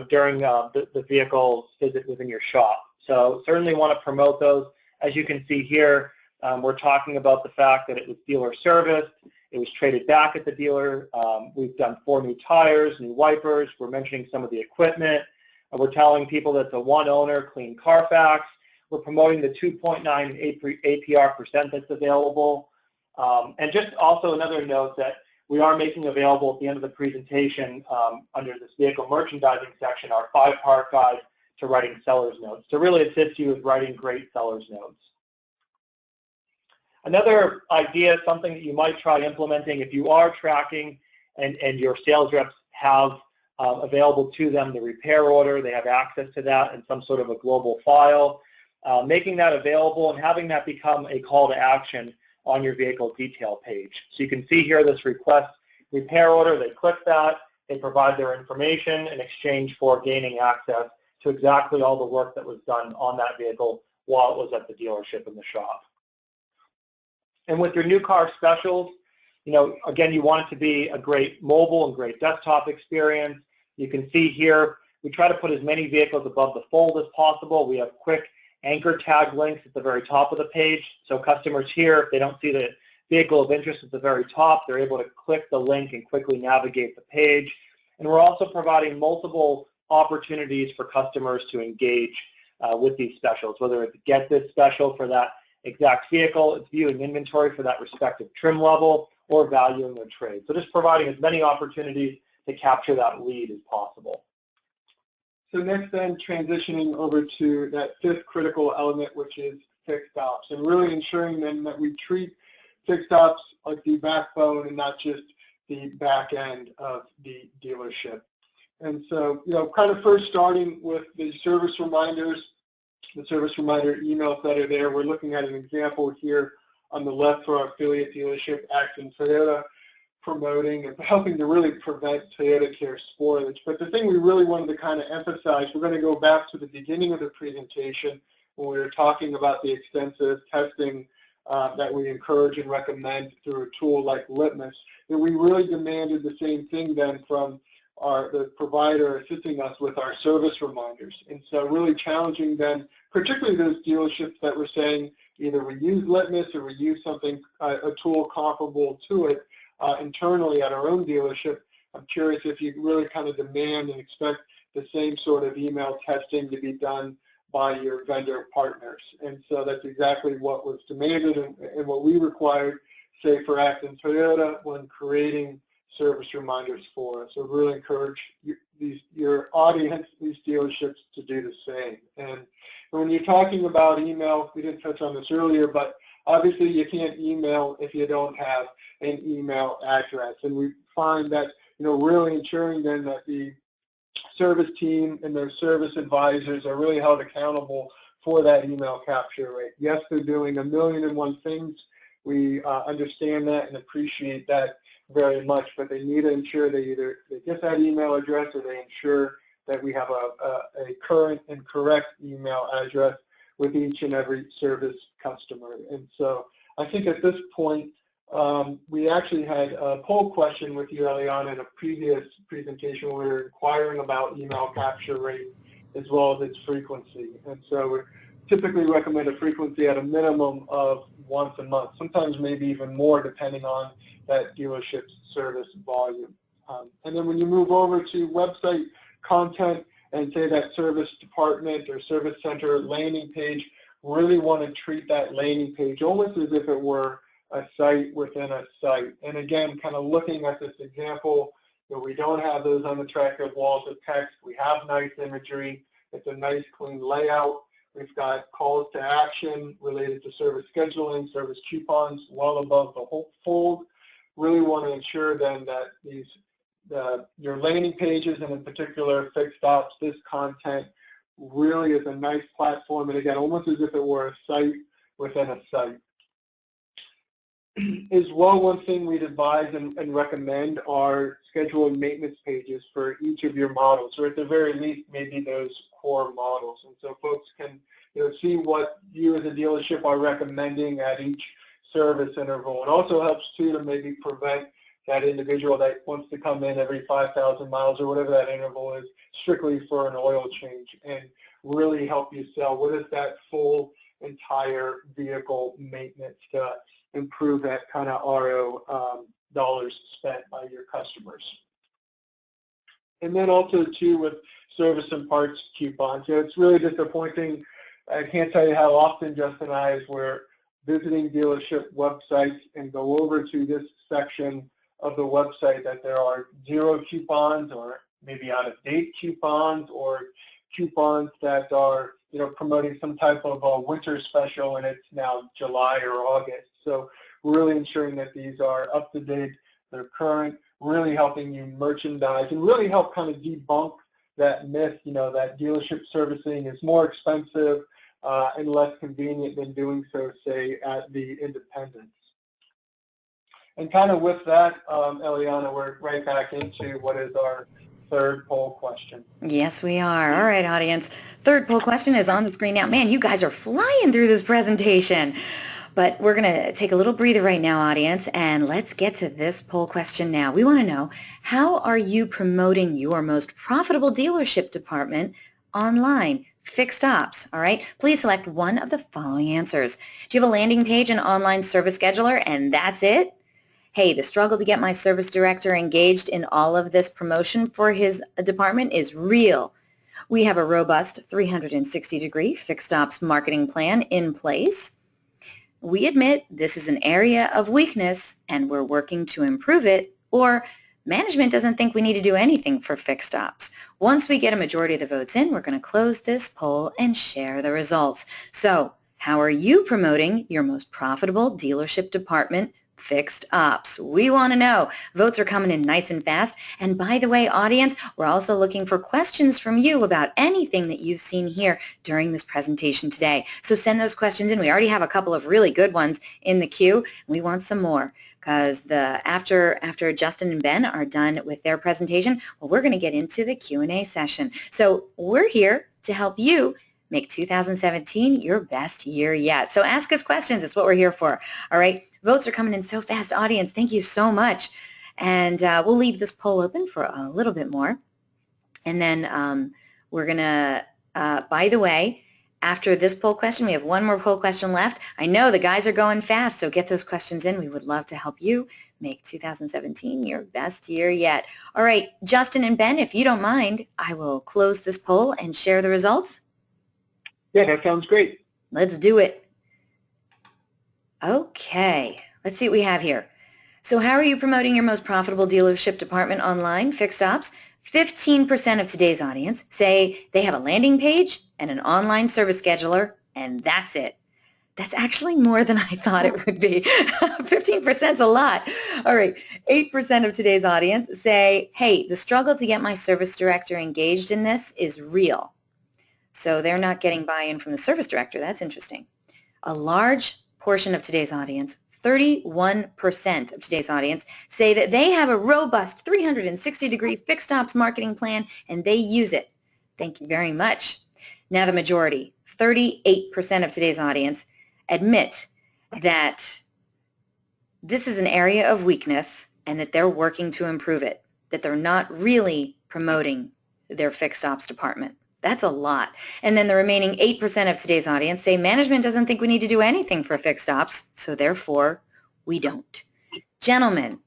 [SPEAKER 3] during the vehicle visit within your shop. So certainly want to promote those. As you can see here, we're talking about the fact that it was dealer serviced, it was traded back at the dealer. We've done 4 new tires, new wipers. We're mentioning some of the equipment. We're telling people that it's a one-owner, clean Carfax. We're promoting the 2.9 APR% that's available. And just also another note that we are making available at the end of the presentation under this vehicle merchandising section, our 5-part guide to writing seller's notes to really assist you with writing great seller's notes. Another idea, something that you might try implementing if you are tracking and your sales reps have available to them the repair order, they have access to that in some sort of a global file, making that available and having that become a call to action on your vehicle detail page. So you can see here this request repair order, they click that, they provide their information in exchange for gaining access to exactly all the work that was done on that vehicle while it was at the dealership in the shop. And with your new car specials, again, you want it to be a great mobile and great desktop experience. You can see here, we try to put as many vehicles above the fold as possible. We have quick anchor tag links at the very top of the page. So customers here, if they don't see the vehicle of interest at the very top, they're able to click the link and quickly navigate the page. And we're also providing multiple opportunities for customers to engage with these specials, whether it's get this special for that exact vehicle, it's viewing inventory for that respective trim level, or valuing their trade. So just providing as many opportunities to capture that lead as possible.
[SPEAKER 2] So next then, transitioning over to that 5th critical element, which is fixed ops, and really ensuring then that we treat fixed ops like the backbone and not just the back end of the dealership. And so, kind of first starting with the service reminders, the service reminder emails that are there. We're looking at an example here on the left for our affiliate dealership, Action Toyota, promoting and helping to really prevent Toyota Care spoilage. But the thing we really wanted to kind of emphasize, we're going to go back to the beginning of the presentation when we were talking about the extensive testing that we encourage and recommend through a tool like Litmus, that we really demanded the same thing then from the provider assisting us with our service reminders. And so really challenging them, particularly those dealerships that were saying either we use Litmus or we use something, a tool comparable to it internally at our own dealership. I'm curious if you really kind of demand and expect the same sort of email testing to be done by your vendor partners. And so that's exactly what was demanded and what we required, say for Action Toyota, when creating service reminders for us. So really encourage your audience, these dealerships, to do the same. And when you're talking about email, we didn't touch on this earlier, but obviously you can't email if you don't have an email address. And we find that, really ensuring then that the service team and their service advisors are really held accountable for that email capture rate. Yes, they're doing 1,000,001 things. We understand that and appreciate that very much, but they need to ensure they get that email address, or they ensure that we have a current and correct email address with each and every service customer. And so I think at this point, we actually had a poll question with you early on in a previous presentation where we were inquiring about email capture rate as well as its frequency. And so we typically recommend a frequency at a minimum of once a month, sometimes maybe even more depending on that dealership's service volume. And then when you move over to website content and say that service department or service center landing page, really want to treat that landing page almost as if it were a site within a site. And again, kind of looking at this example, we don't have those unattractive walls of text. We have nice imagery. It's a nice clean layout. We've got calls to action related to service scheduling, service coupons, well above the whole fold. Really want to ensure then that your landing pages, and in particular fixed ops, this content really is a nice platform, and again, almost as if it were a site within a site. as well, one thing we'd advise and recommend are schedule and maintenance pages for each of your models, or at the very least, maybe those core models. And so folks can see what you as a dealership are recommending at each service interval. It also helps, too, to maybe prevent that individual that wants to come in every 5,000 miles or whatever that interval is strictly for an oil change, and really help you sell what is that full entire vehicle maintenance to improve that kind of RO dollars spent by your customers. And then also too with service and parts coupons. It's really disappointing. I can't tell you how often Justin and I, as we're visiting dealership websites and go over to this section of the website, that there are 0 coupons or maybe out of date coupons or coupons that are promoting some type of a winter special and it's now July or August. So we're really ensuring that these are up to date, they're current, really helping you merchandise and really help kind of debunk that myth, that dealership servicing is more expensive and less convenient than doing so, say, at the independents. And kind of with that, Eliana, we're right back into what is our third poll question.
[SPEAKER 1] Yes, we are. All right, audience. Third poll question is on the screen now. Man, you guys are flying through this presentation. But we're going to take a little breather right now, audience, and let's get to this poll question now. We want to know, how are you promoting your most profitable dealership department online? Fixed ops, all right? Please select one of the following answers. Do you have a landing page and online service scheduler, and that's it? Hey, the struggle to get my service director engaged in all of this promotion for his department is real. We have a robust 360-degree fixed ops marketing plan in place. We admit this is an area of weakness and we're working to improve it, or management doesn't think we need to do anything for fixed ops. Once we get a majority of the votes in, we're going to close this poll and share the results. So, how are you promoting your most profitable dealership department fixed ops? We want to know. Votes are coming in nice and fast. And by the way, audience, we're also looking for questions from you about anything that you've seen here during this presentation today. So send those questions in. We already have a couple of really good ones in the queue. We want some more, because after Justin and Ben are done with their presentation, well, we're going to get into the Q&A session. So we're here to help you make 2017 your best year yet. So ask us questions. It's what we're here for. All right. Votes are coming in so fast, audience. Thank you so much. And we'll leave this poll open for a little bit more. And then we're going to, by the way, after this poll question, we have one more poll question left. I know the guys are going fast, so get those questions in. We would love to help you make 2017 your best year yet. All right, Justin and Ben, if you don't mind, I will close this poll and share the results.
[SPEAKER 2] Yeah, that sounds great.
[SPEAKER 1] Let's do it. Okay, let's see what we have here. So how are you promoting your most profitable dealership department online, fixed ops? 15% of today's audience say they have a landing page and an online service scheduler, and that's it. That's actually more than I thought it would be. 15% is a lot. All right, 8% of today's audience say, hey, the struggle to get my service director engaged in this is real. So they're not getting buy-in from the service director. That's interesting. A large portion of today's audience, 31% of today's audience, say that they have a robust 360-degree fixed ops marketing plan and they use it. Thank you very much. Now the majority, 38% of today's audience, admit that this is an area of weakness and that they're working to improve it, that they're not really promoting their fixed ops department. That's a lot. And then the remaining 8% of today's audience say management doesn't think we need to do anything for fixed ops, so therefore we don't. Gentlemen,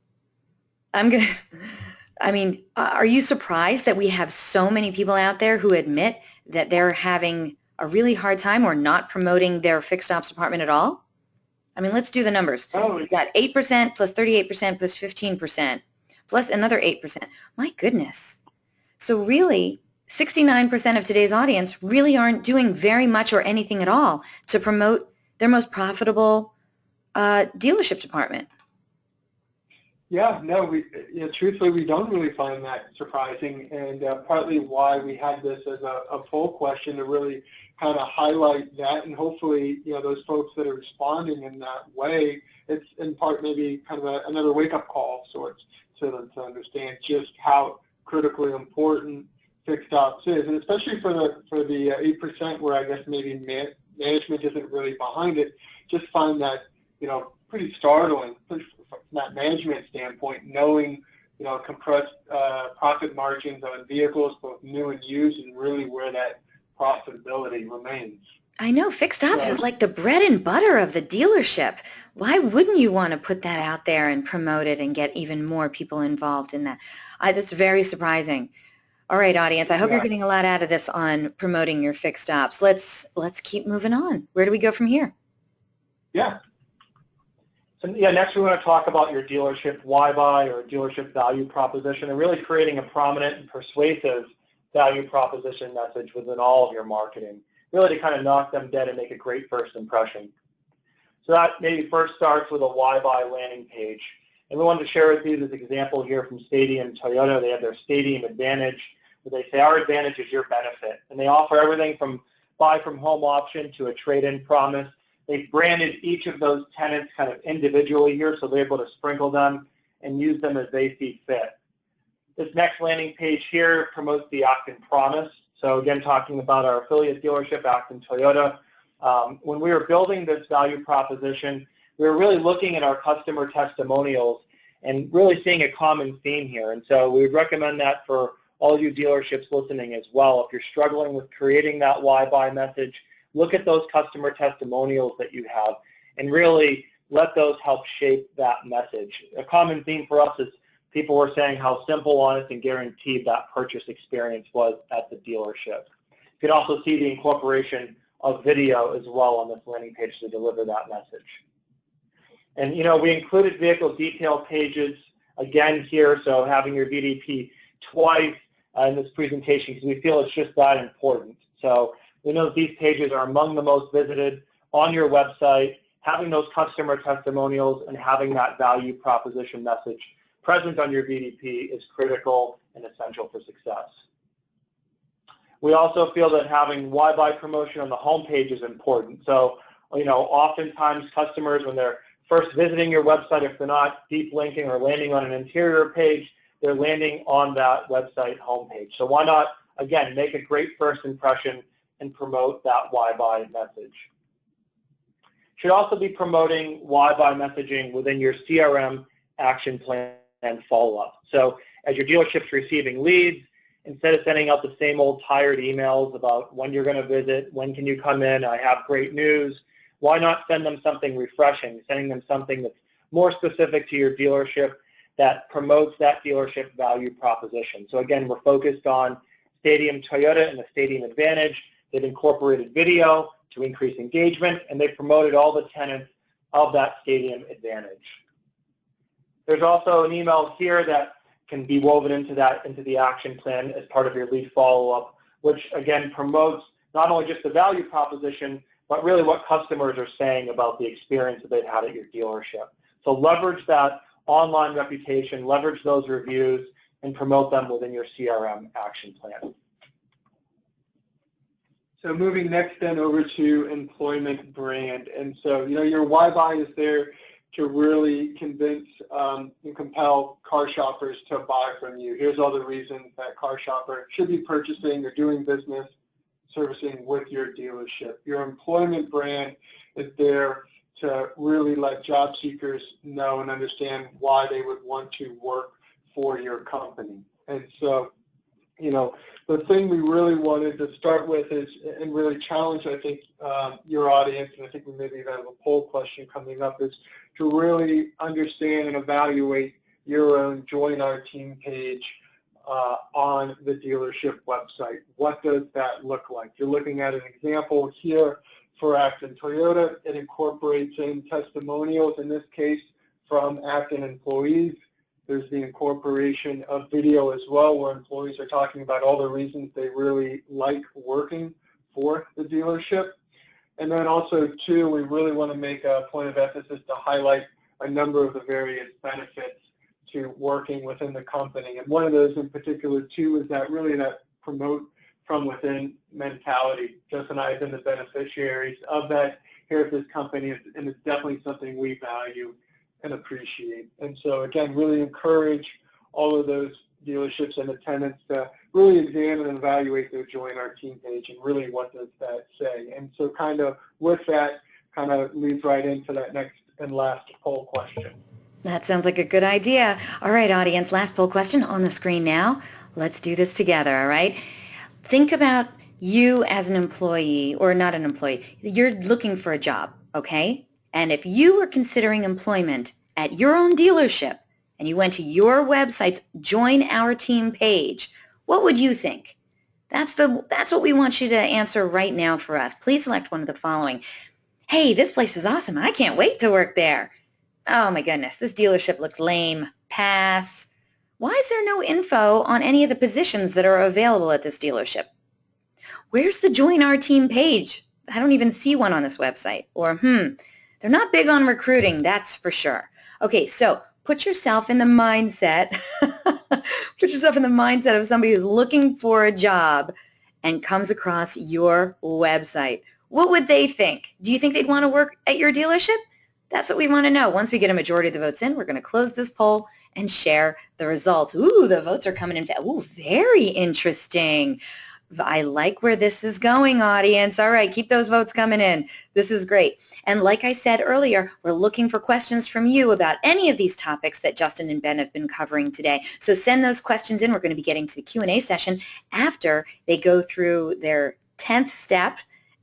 [SPEAKER 1] are you surprised that we have so many people out there who admit that they're having a really hard time or not promoting their fixed ops department at all? I mean, let's do the numbers. We've got 8% plus 38% plus 15% plus another 8%. My goodness. So really, 69% of today's audience really aren't doing very much or anything at all to promote their most profitable dealership department.
[SPEAKER 2] Yeah, no, truthfully, we don't really find that surprising, and partly why we had this as a poll question to really kind of highlight that, and hopefully, those folks that are responding in that way, it's in part maybe kind of another wake-up call of sorts to them to understand just how critically important fixed ops is, and especially for the 8% where I guess maybe management isn't really behind it, just find that pretty startling from that management standpoint, knowing compressed profit margins on vehicles, both new and used, and really where that profitability remains.
[SPEAKER 1] I know fixed ops is like the bread and butter of the dealership. Why wouldn't you want to put that out there and promote it and get even more people involved in that? That's very surprising. All right, audience, I hope you're getting a lot out of this on promoting your fixed ops. Let's keep moving on. Where do we go from here?
[SPEAKER 3] Yeah. So next we want to talk about your dealership why buy or dealership value proposition, and really creating a prominent and persuasive value proposition message within all of your marketing, really to kind of knock them dead and make a great first impression. So that maybe first starts with a why buy landing page. And we wanted to share with you this example here from Stadium Toyota. They have their Stadium Advantage, where they say our advantage is your benefit. And they offer everything from buy from home option to a trade-in promise. They've branded each of those tenants kind of individually here, so they're able to sprinkle them and use them as they see fit. This next landing page here promotes the Acton Promise. So again, talking about our affiliate dealership, Acton Toyota. When we were building this value proposition, we were really looking at our customer testimonials and really seeing a common theme here. And so we would recommend that for all you dealerships listening as well. If you're struggling with creating that why buy message, look at those customer testimonials that you have and really let those help shape that message. A common theme for us is people were saying how simple, honest, and guaranteed that purchase experience was at the dealership. You can also see the incorporation of video as well on this landing page to deliver that message. And we included vehicle detail pages again here, so having your VDP twice in this presentation because we feel it's just that important. So we know that these pages are among the most visited on your website. Having those customer testimonials and having that value proposition message present on your VDP is critical and essential for success. We also feel that having why buy promotion on the homepage is important. So, oftentimes customers, when they're first visiting your website, if they're not deep linking or landing on an interior page, they're landing on that website homepage. So why not, again, make a great first impression and promote that why buy message. Should also be promoting why buy messaging within your CRM Action Plan and follow-up. So as your dealership's receiving leads, instead of sending out the same old tired emails about when you're going to visit, when can you come in, I have great news, why not send them something refreshing, sending them something that's more specific to your dealership that promotes that dealership value proposition. So again, we're focused on Stadium Toyota and the Stadium Advantage. They've incorporated video to increase engagement, and they promoted all the tenants of that Stadium Advantage. There's also an email here that can be woven into the action plan as part of your lead follow-up, which again promotes not only just the value proposition, but really what customers are saying about the experience that they've had at your dealership. So leverage that online reputation, leverage those reviews, and promote them within your CRM action plan.
[SPEAKER 2] So moving next then over to employment brand. And so, your why buy is there to really convince and compel car shoppers to buy from you. Here's all the reasons that car shopper should be purchasing or doing business servicing with your dealership. Your employment brand is there to really let job seekers know and understand why they would want to work for your company. And so, the thing we really wanted to start with is, and really challenge, I think, your audience, and I think we maybe even have a poll question coming up, is to really understand and evaluate your own Join Our Team page on the dealership website. What does that look like? You're looking at an example here for Acton Toyota. It incorporates in testimonials, in this case, from Acton employees. There's the incorporation of video as well, where employees are talking about all the reasons they really like working for the dealership. And then also, too, we really want to make a point of emphasis to highlight a number of the various benefits to working within the company. And one of those in particular, too, is that really that promote from within mentality. Justin and I have been the beneficiaries of that here at this company, and it's definitely something we value and appreciate. And so, again, really encourage all of those dealerships and attendants to really examine and evaluate their Join Our Team page and really what does that say. And so kind of with that, kind of leads right into that next and last poll question.
[SPEAKER 1] That sounds like a good idea. All right, audience, last poll question on the screen now. Let's do this together, all right? Think about you as an employee, or not an employee. You're looking for a job, okay? And if you were considering employment at your own dealership and you went to your website's Join Our Team page, what would you think? That's what we want you to answer right now for us. Please select one of the following. Hey, this place is awesome. I can't wait to work there. Oh my goodness, this dealership looks lame. Pass. Why is there no info on any of the positions that are available at this dealership? Where's the Join Our Team page? I don't even see one on this website. Or, they're not big on recruiting, that's for sure. Okay, so put yourself in the mindset, of somebody who's looking for a job and comes across your website. What would they think? Do you think they'd want to work at your dealership? That's what we want to know. Once we get a majority of the votes in, we're going to close this poll and share the results. Ooh, the votes are coming in. Ooh, very interesting. I like where this is going, audience. All right, keep those votes coming in. This is great. And like I said earlier, we're looking for questions from you about any of these topics that Justin and Ben have been covering today. So send those questions in. We're going to be getting to the Q&A session after they go through their 10th step,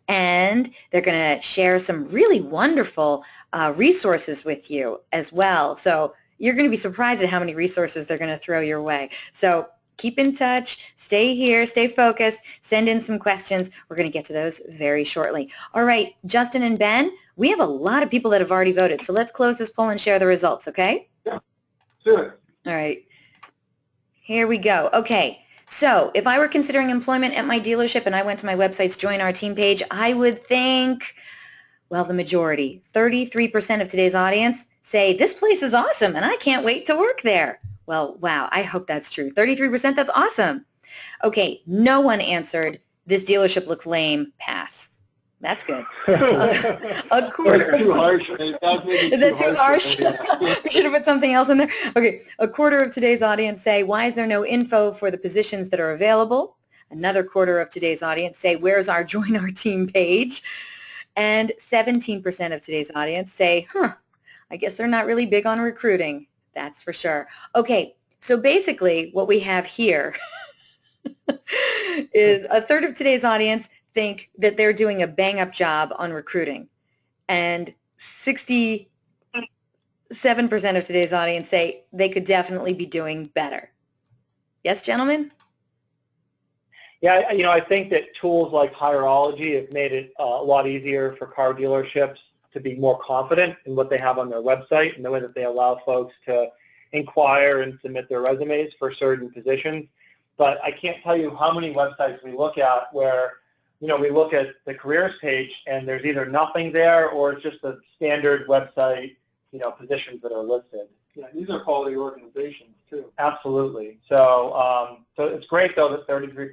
[SPEAKER 1] and they're going to share some really wonderful resources with you as well. So you're going to be surprised at how many resources they're going to throw your way. So keep in touch, stay here, stay focused, send in some questions. We're going to get to those very shortly. All right, Justin and Ben, we have a lot of people that have already voted, so let's close this poll and share the results, okay?
[SPEAKER 2] Yeah, sure.
[SPEAKER 1] All right, here we go. Okay, so if I were considering employment at my dealership and I went to my website's Join Our Team page, I would think, well, the majority, 33% of today's audience say, this place is awesome and I can't wait to work there. Well, wow, I hope that's true. 33%, that's awesome. Okay, no one answered, this dealership looks lame, pass. That's good. A quarter.
[SPEAKER 2] That's too harsh.
[SPEAKER 1] Is that too harsh? We should have put something else in there. Okay, a quarter of today's audience say, why is there no info for the positions that are available? Another quarter of today's audience say, where's our Join Our Team page? And 17% of today's audience say, I guess they're not really big on recruiting. That's for sure. Okay, so basically what we have here is a third of today's audience think that they're doing a bang-up job on recruiting, and 67% of today's audience say they could definitely be doing better. Yes, gentlemen?
[SPEAKER 3] Yeah, I think that tools like Hirology have made it a lot easier for car dealerships to be more confident in what they have on their website and the way that they allow folks to inquire and submit their resumes for certain positions. But I can't tell you how many websites we look at where, we look at the careers page and there's either nothing there or it's just a standard website, positions that are listed.
[SPEAKER 2] Yeah, these are quality organizations too.
[SPEAKER 3] Absolutely. So, so it's great though that 33%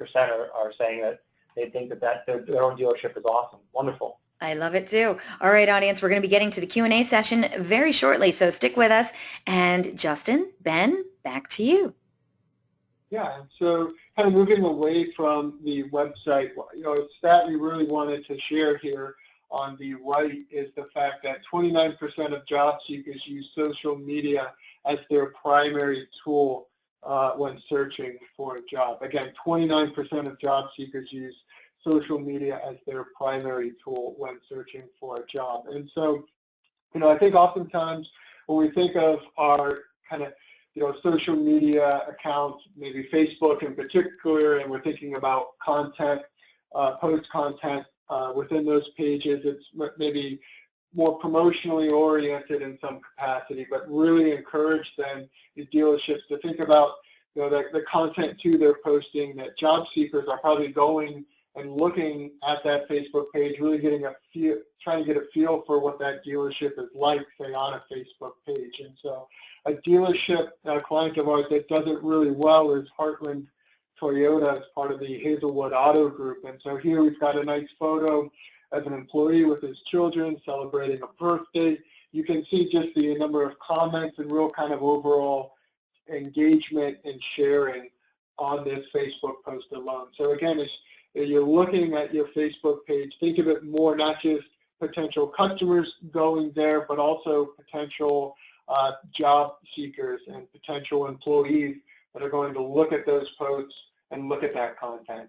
[SPEAKER 3] are saying that they think that their own dealership is awesome. Wonderful.
[SPEAKER 1] I love it too. All right, audience, we're going to be getting to the Q&A session very shortly, so stick with us. And Justin, Ben, back to you.
[SPEAKER 2] Yeah, so kind of moving away from the website, a stat we really wanted to share here on the right is the fact that 29% of job seekers use social media as their primary tool when searching for a job. Again, 29% of job seekers use social media as their primary tool when searching for a job. And so, I think oftentimes when we think of our kind of, social media accounts, maybe Facebook in particular, and we're thinking about content, post content within those pages, it's maybe more promotionally oriented in some capacity, but really encourage then the dealerships to think about, the content too they're posting, that job seekers are probably going and looking at that Facebook page, really getting a feel, trying to get a feel for what that dealership is like, say, on a Facebook page. And so a dealership, a client of ours that does it really well is Heartland Toyota as part of the Hazelwood Auto Group. And so here we've got a nice photo of an employee with his children celebrating a birthday. You can see just the number of comments and real kind of overall engagement and sharing on this Facebook post alone. So again, as you're looking at your Facebook page, think of it more not just potential customers going there, but also potential job seekers and potential employees that are going to look at those posts and look at that content.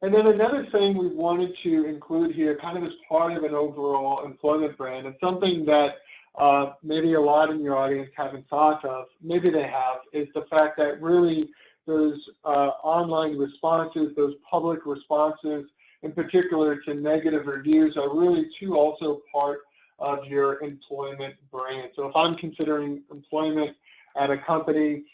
[SPEAKER 2] And then another thing we wanted to include here, kind of as part of an overall employment brand, and something that maybe a lot in your audience haven't thought of, maybe they have, is the fact that really those online responses, those public responses, in particular to negative reviews, are really too also part of your employment brand. So if I'm considering employment at a company,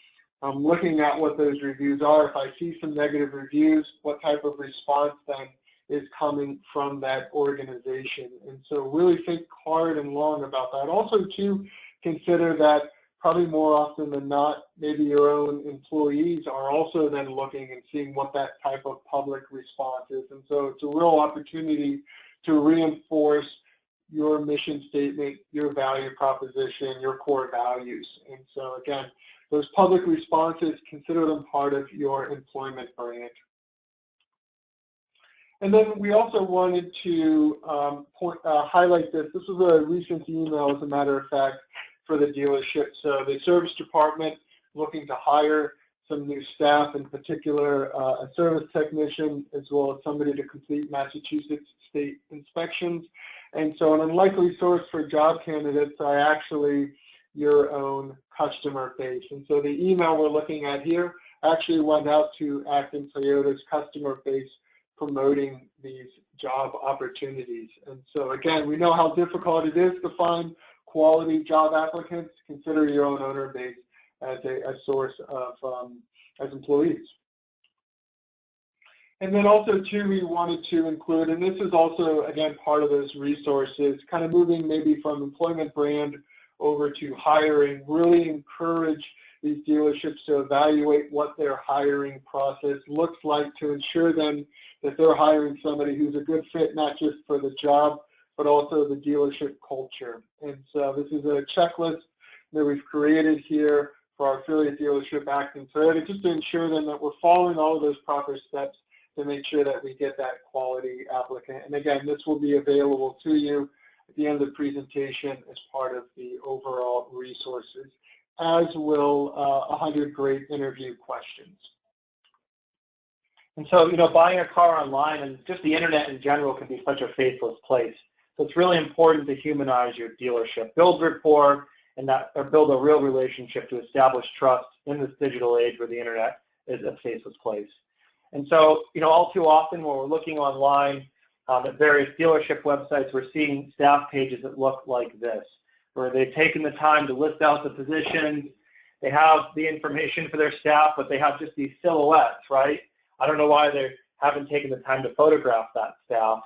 [SPEAKER 2] I'm looking at what those reviews are. If I see some negative reviews, what type of response then is coming from that organization? And so really think hard and long about that. Also, too, consider that probably more often than not, maybe your own employees are also then looking and seeing what that type of public response is. And so it's a real opportunity to reinforce your mission statement, your value proposition, your core values. And so again, those public responses, consider them part of your employment brand. And then we also wanted to highlight this. This was a recent email, as a matter of fact, for the dealership. So the service department looking to hire some new staff, in particular a service technician, as well as somebody to complete Massachusetts state inspections. And so an unlikely source for job candidates are actually your own customer base. And so the email we're looking at here actually went out to Acton Toyota's customer base promoting these job opportunities. And so again, we know how difficult it is to find quality job applicants. Consider your own owner base as a source of as employees. And then also too, we wanted to include, and this is also again part of those resources, kind of moving maybe from employment brand over to hiring, really encourage these dealerships to evaluate what their hiring process looks like to ensure then that they're hiring somebody who's a good fit, not just for the job, but also the dealership culture. And so this is a checklist that we've created here for our affiliate dealership Acton Toyota, just to ensure then that we're following all of those proper steps to make sure that we get that quality applicant. And again, this will be available to you at the end of the presentation as part of the overall resources, as will 100 great interview questions.
[SPEAKER 3] And so, buying a car online and just the internet in general can be such a faceless place. So it's really important to humanize your dealership, build rapport, and build a real relationship to establish trust in this digital age where the internet is a faceless place. And so, all too often when we're looking online at various dealership websites, we're seeing staff pages that look like this, where they've taken the time to list out the positions. They have the information for their staff, but they have just these silhouettes, right? I don't know why they haven't taken the time to photograph that staff.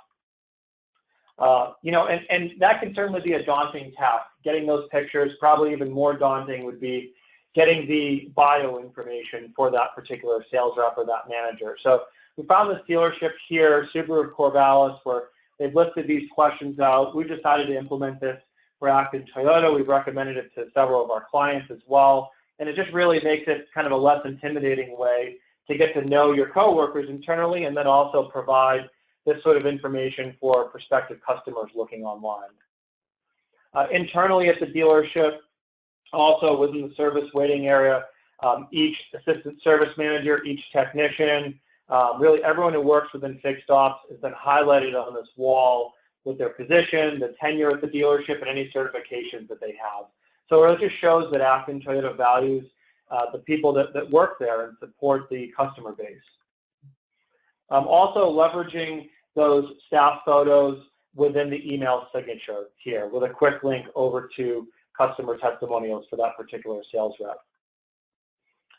[SPEAKER 3] And that can certainly be a daunting task. Getting those pictures, probably even more daunting would be getting the bio information for that particular sales rep or that manager. So we found this dealership here, Subaru of Corvallis, where they've listed these questions out. We decided to implement this for Acton Toyota. We've recommended it to several of our clients as well. And it just really makes it kind of a less intimidating way to get to know your coworkers internally, and then also provide this sort of information for prospective customers looking online. Internally at the dealership, also within the service waiting area, each assistant service manager, each technician, really everyone who works within fixed ops has been highlighted on this wall with their position, the tenure at the dealership, and any certifications that they have. So it just shows that Acton Toyota values the people that work there and support the customer base. Also leveraging those staff photos within the email signature here with a quick link over to customer testimonials for that particular sales rep.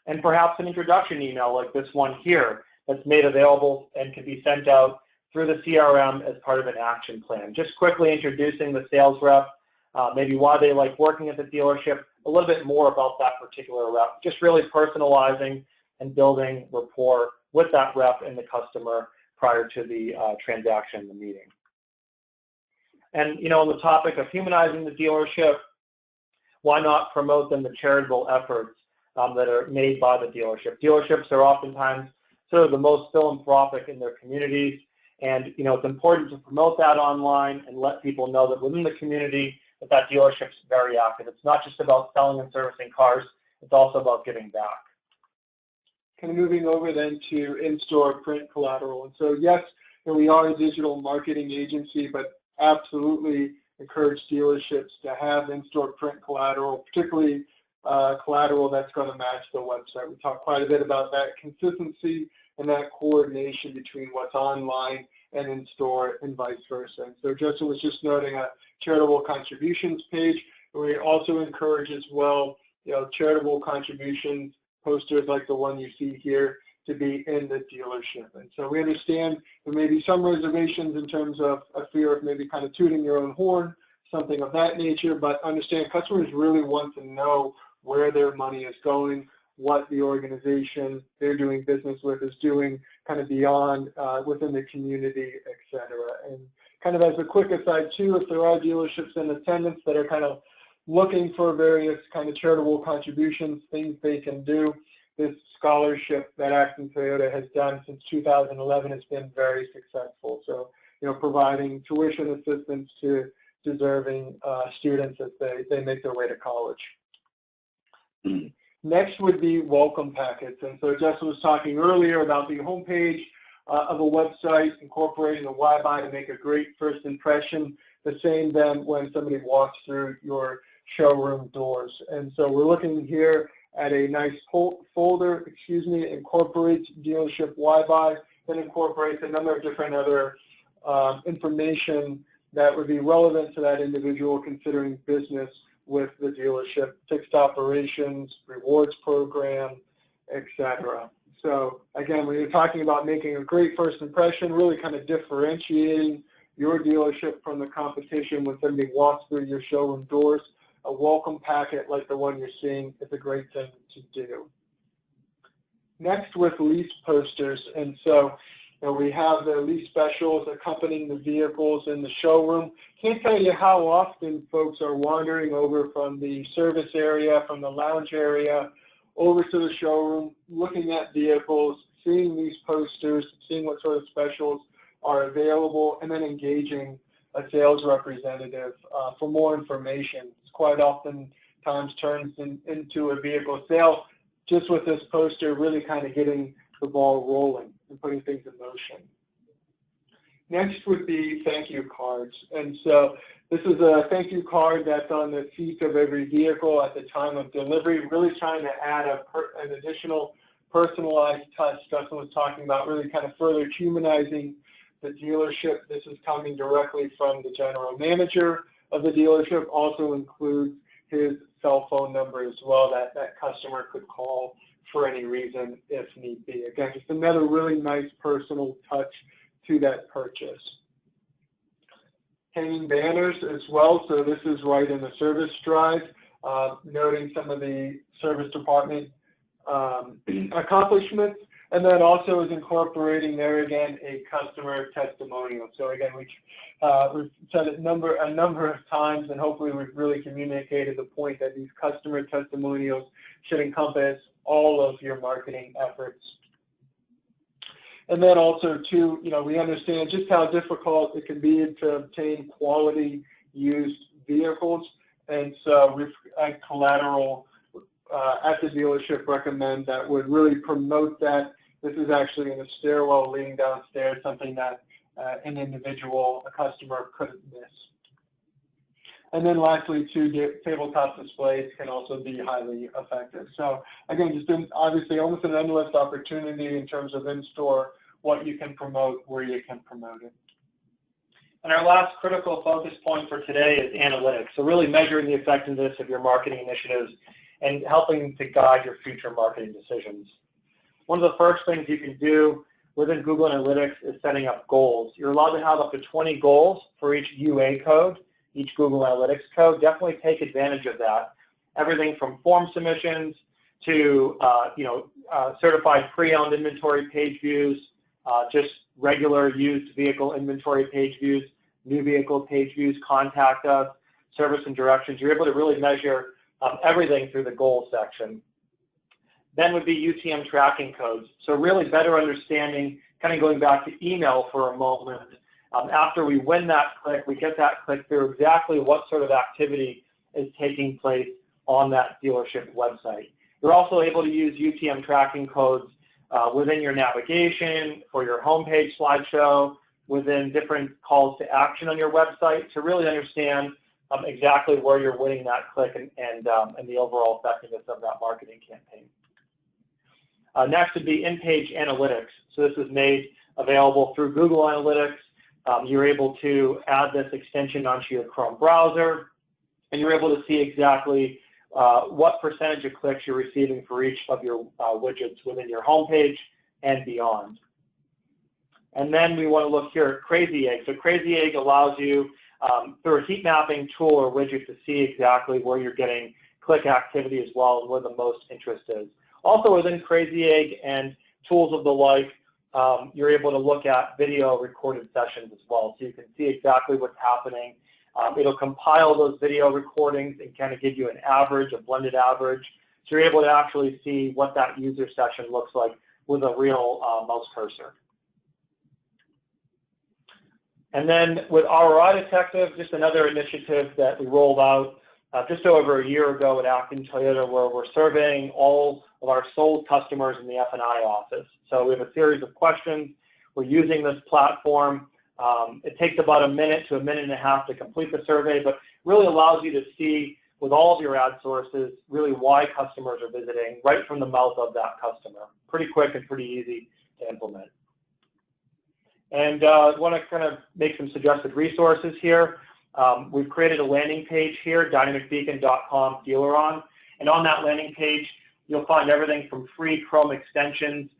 [SPEAKER 3] And perhaps an introduction email like this one here that's made available and can be sent out through the CRM as part of an action plan. Just quickly introducing the sales rep, maybe why they like working at the dealership, a little bit more about that particular rep, just really personalizing and building rapport with that rep and the customer prior to the transaction, the meeting. And, you know, on the topic of humanizing the dealership, why not promote then the charitable efforts that are made by the dealership? Dealerships are oftentimes sort of the most philanthropic in their communities, and, you know, it's important to promote that online and let people know that within the community that dealership's very active. It's not just about selling and servicing cars, it's also about giving back.
[SPEAKER 2] Kind of moving over then to in-store print collateral. And so yes, we are a digital marketing agency, but absolutely encourage dealerships to have in-store print collateral, particularly collateral that's going to match the website. We talked quite a bit about that consistency and that coordination between what's online and in-store and vice versa. And so Justin was just noting a charitable contributions page. We also encourage as well, you know, charitable contributions posters like the one you see here to be in the dealership. And so we understand there may be some reservations in terms of a fear of maybe kind of tooting your own horn, something of that nature, but understand customers really want to know where their money is going, what the organization they're doing business with is doing kind of beyond within the community, et cetera. And kind of as a quick aside too, if there are dealerships in attendance that are kind of looking for various kind of charitable contributions, things they can do, this scholarship that Acton Toyota has done since 2011 has been very successful. So, you know, providing tuition assistance to deserving students as they make their way to college. Next would be welcome packets. And so Justin was talking earlier about the homepage of a website, incorporating a why-buy to make a great first impression, the same then when somebody walks through your showroom doors. And so we're looking here at a nice folder, incorporates dealership why-buy, then incorporates a number of different other information that would be relevant to that individual considering business with the dealership, fixed operations, rewards program, etc. So again, when you're talking about making a great first impression, really kind of differentiating your dealership from the competition when somebody walks through your showroom doors, a welcome packet like the one you're seeing is a great thing to do. Next with lease posters, and so we have the lease specials accompanying the vehicles in the showroom. Can't tell you how often folks are wandering over from the service area, from the lounge area, over to the showroom, looking at vehicles, seeing these posters, seeing what sort of specials are available, and then engaging a sales representative for more information. It's quite often times turns into a vehicle sale just with this poster really kind of getting the ball rolling and putting things in motion. Next would be thank you cards. And so this is a thank you card that's on the seat of every vehicle at the time of delivery, really trying to add an additional personalized touch. Justin was talking about really kind of further humanizing the dealership. This is coming directly from the general manager of the dealership, also includes his cell phone number as well that customer could call for any reason if need be. Again, just another really nice personal touch to that purchase. Hanging banners as well, so this is right in the service drive, noting some of the service department accomplishments, and then also is incorporating there again a customer testimonial. So again, we've said it a number of times, and hopefully we've really communicated the point that these customer testimonials should encompass all of your marketing efforts. And then also too, we understand just how difficult it can be to obtain quality used vehicles, and so we've at collateral at the dealership recommend that would really promote that. This is actually in a stairwell leading downstairs, something that an individual, a customer, couldn't miss. And then lastly, too, tabletop displays can also be highly effective. So again, just obviously almost an endless opportunity in terms of in-store, what you can promote, where you can promote it.
[SPEAKER 3] And our last critical focus point for today is analytics. So really measuring the effectiveness of your marketing initiatives and helping to guide your future marketing decisions. One of the first things you can do within Google Analytics is setting up goals. You're allowed to have up to 20 goals for each UA code, each Google Analytics code. Definitely take advantage of that. Everything from form submissions to certified pre-owned inventory page views, just regular used vehicle inventory page views, new vehicle page views, contact us, service and directions. You're able to really measure everything through the goal section. Then would be UTM tracking codes. So really better understanding, kind of going back to email for a moment. After we win that click, we get that click through exactly what sort of activity is taking place on that dealership website. You're also able to use UTM tracking codes within your navigation, for your homepage slideshow, within different calls to action on your website to really understand exactly where you're winning that click and the overall effectiveness of that marketing campaign. Next would be in-page analytics. So this is made available through Google Analytics. You're able to add this extension onto your Chrome browser, and you're able to see exactly what percentage of clicks you're receiving for each of your widgets within your homepage and beyond. And then we want to look here at Crazy Egg. So Crazy Egg allows you, through a heat mapping tool or widget, to see exactly where you're getting click activity as well and where the most interest is. Also within Crazy Egg and tools of the like, you're able to look at video recorded sessions as well. So you can see exactly what's happening. It'll compile those video recordings and kind of give you an average, a blended average. So you're able to actually see what that user session looks like with a real mouse cursor. And then with ROI Detective, just another initiative that we rolled out just over a year ago at Acton Toyota, where we're surveying all of our sold customers in the F&I office. So we have a series of questions. We're using this platform. It takes about a minute to a minute and a half to complete the survey, but really allows you to see with all of your ad sources really why customers are visiting right from the mouth of that customer. Pretty quick and pretty easy to implement. And I want to kind of make some suggested resources here. We've created a landing page here, dynamicbeacon.com DealerOn, and on that landing page you'll find everything from free Chrome extensions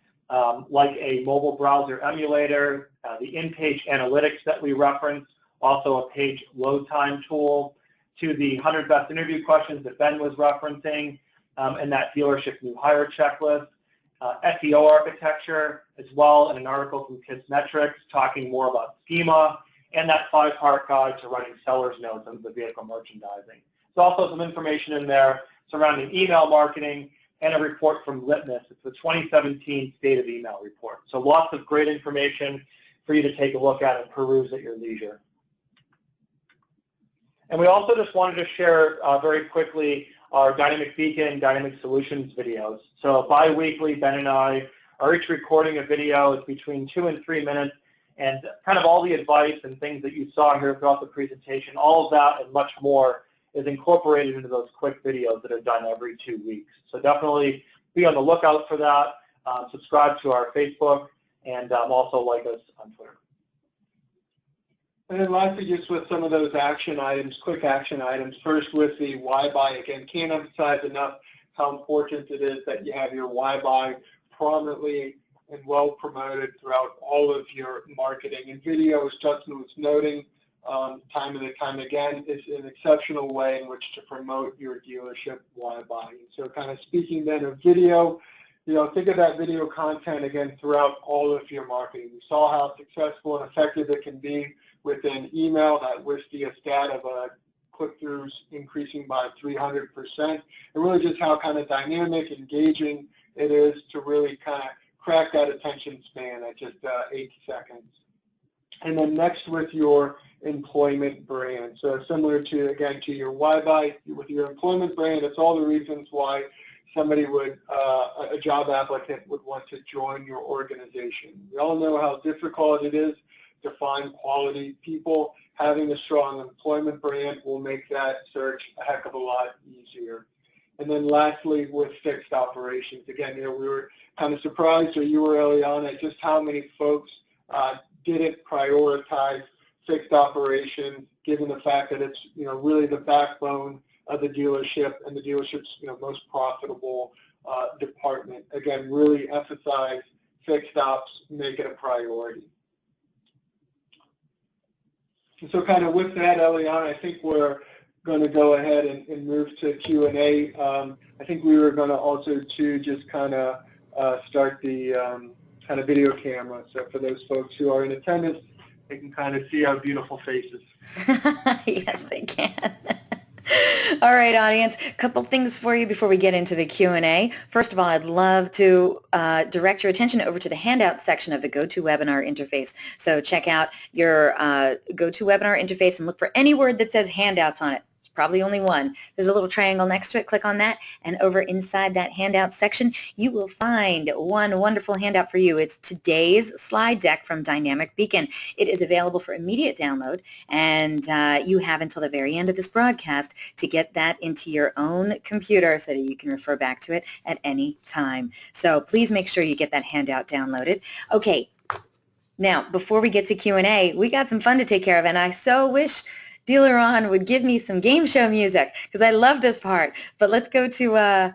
[SPEAKER 3] like a mobile browser emulator, the in-page analytics that we reference, also a page load time tool, to the 100 best interview questions that Ben was referencing, and that dealership new hire checklist, SEO architecture as well, and an article from Kissmetrics talking more about schema, and that 5-part guide to writing seller's notes on the vehicle merchandising. There's also some information in there surrounding email marketing and a report from Litmus. It's the 2017 State of Email report. So lots of great information for you to take a look at and peruse at your leisure. And we also just wanted to share very quickly our Dynamic Beacon, Dynamic Solutions videos. So bi-weekly, Ben and I are each recording a video. It's between 2 and 3 minutes, and kind of all the advice and things that you saw here throughout the presentation, all of that and much more is incorporated into those quick videos that are done every 2 weeks. So definitely be on the lookout for that. Subscribe to our Facebook, and also like us on Twitter.
[SPEAKER 2] And then lastly, just with some of those action items, quick action items, first with the why buy. Again, can't emphasize enough how important it is that you have your why buy prominently and well promoted throughout all of your marketing. And video, as Justin was noting, time and time again, is an exceptional way in which to promote your dealership why buy. So kind of speaking then of video, think of that video content again throughout all of your marketing. We saw how successful and effective it can be within email, that with the stat of click-throughs increasing by 300%, and really just how kind of dynamic, engaging it is to really kind of crack that attention span at just 8 seconds. And then next with your employment brand. So similar to, again, to your why buy, with your employment brand, it's all the reasons why somebody would, a job applicant would want to join your organization. We all know how difficult it is to find quality people. Having a strong employment brand will make that search a heck of a lot easier. And then lastly, with fixed operations, again, we were kind of surprised, or you were early on, at just how many folks didn't prioritize fixed operations, given the fact that it's really the backbone of the dealership and the dealership's most profitable department. Again, really emphasize fixed ops, make it a priority. And so kind of with that, Eliana, I think we're going to go ahead and move to Q&A. I think we were going to also too just kind of start the kind of video camera. So for those folks who are in attendance, they can kind of see our beautiful faces.
[SPEAKER 1] Yes, they can. All right, audience, a couple things for you before we get into the Q&A. First of all, I'd love to direct your attention over to the handout section of the GoToWebinar interface. So check out your GoToWebinar interface and look for any word that says handouts on it. Probably only one. There's a little triangle next to it. Click on that, and over inside that handout section, you will find one wonderful handout for you. It's today's slide deck from Dynamic Beacon. It is available for immediate download, and you have until the very end of this broadcast to get that into your own computer so that you can refer back to it at any time. So please make sure you get that handout downloaded. Okay, now before we get to Q&A, we got some fun to take care of, and I so wish DealerOn would give me some game show music because I love this part. But let's go to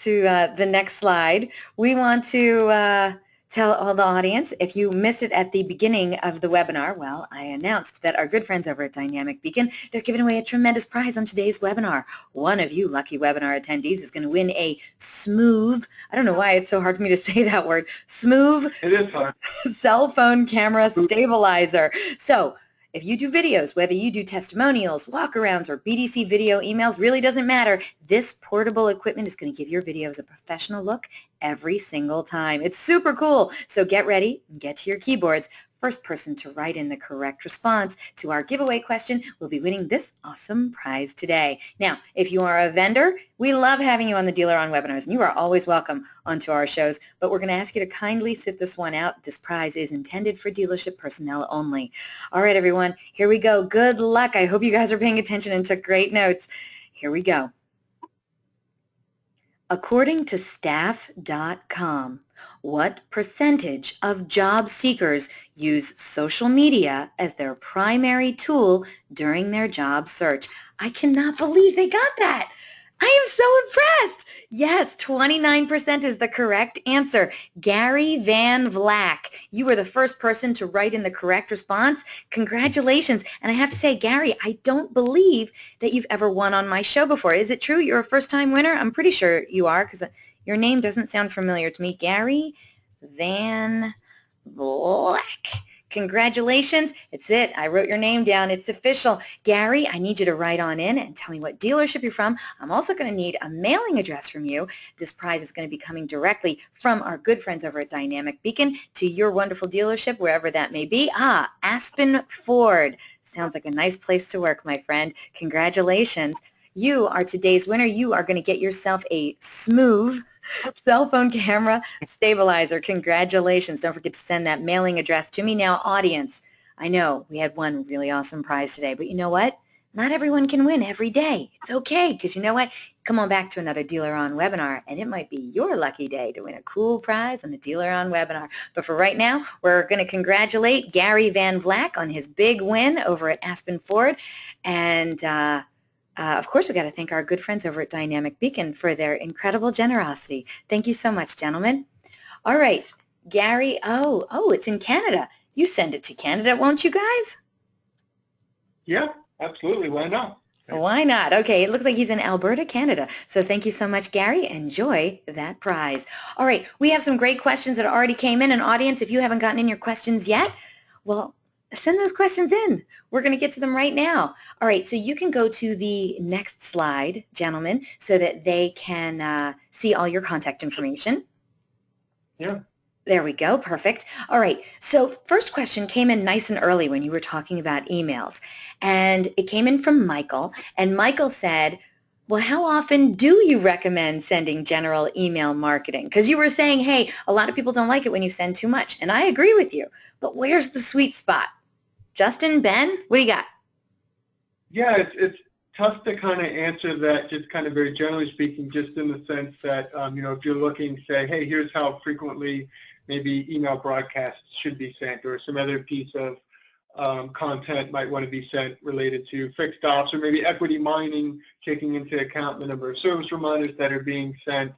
[SPEAKER 1] the next slide. We want to tell all the audience, if you missed it at the beginning of the webinar, well, I announced that our good friends over at Dynamic Beacon, they're giving away a tremendous prize on today's webinar. One of you lucky webinar attendees is going to win a smooth, I don't know why it's so hard for me to say that word, smooth
[SPEAKER 2] It is hard.
[SPEAKER 1] cell phone camera stabilizer. So if you do videos, whether you do testimonials, walkarounds, or BDC video emails, really doesn't matter. This portable equipment is going to give your videos a professional look every single time. It's super cool. So get ready and get to your keyboards. First person to write in the correct response to our giveaway question will be winning this awesome prize today. Now, if you are a vendor, we love having you on the DealerOn webinars, and you are always welcome onto our shows, but we're going to ask you to kindly sit this one out. This prize is intended for dealership personnel only. All right, everyone, here we go. Good luck. I hope you guys are paying attention and took great notes. Here we go. According to staff.com, what percentage of job seekers use social media as their primary tool during their job search? I cannot believe they got that. I am so impressed. Yes, 29% is the correct answer. Gary Van Vlack, you were the first person to write in the correct response. Congratulations. And I have to say, Gary, I don't believe that you've ever won on my show before. Is it true you're a first-time winner? I'm pretty sure you are because your name doesn't sound familiar to me. Gary Van Vlack. Congratulations. It's it. I wrote your name down. It's official. Gary, I need you to write on in and tell me what dealership you're from. I'm also going to need a mailing address from you. This prize is going to be coming directly from our good friends over at Dynamic Beacon to your wonderful dealership, wherever that may be. Aspen Ford. Sounds like a nice place to work, my friend. Congratulations. You are today's winner. You are going to get yourself a smooth cell phone camera stabilizer. Congratulations. Don't forget to send that mailing address to me. Now, audience, I know we had one really awesome prize today, but you know what? Not everyone can win every day. It's okay, because you know what? Come on back to another DealerOn webinar, and it might be your lucky day to win a cool prize on the DealerOn webinar. But for right now, we're going to congratulate Gary Van Vlack on his big win over at Aspen Ford, and of course, we've got to thank our good friends over at Dynamic Beacon for their incredible generosity. Thank you so much, gentlemen. All right, Gary, oh, it's in Canada. You send it to Canada, won't you guys?
[SPEAKER 2] Yeah, absolutely. Why not?
[SPEAKER 1] Why not? Okay, it looks like he's in Alberta, Canada. So thank you so much, Gary. Enjoy that prize. All right, we have some great questions that already came in. And audience, if you haven't gotten in your questions yet, well, send those questions in. We're going to get to them right now. All right, so you can go to the next slide, gentlemen, so that they can see all your contact information.
[SPEAKER 2] Yeah.
[SPEAKER 1] There we go. Perfect. All right. So first question came in nice and early when you were talking about emails. And it came in from Michael. And Michael said, well, how often do you recommend sending general email marketing? Because you were saying, hey, a lot of people don't like it when you send too much. And I agree with you. But where's the sweet spot? Justin, Ben, what do you got?
[SPEAKER 2] Yeah, it's tough to kind of answer that just kind of very generally speaking, just in the sense that, if you're looking, say, hey, here's how frequently maybe email broadcasts should be sent, or some other piece of content might want to be sent related to fixed ops, or maybe equity mining, taking into account the number of service reminders that are being sent,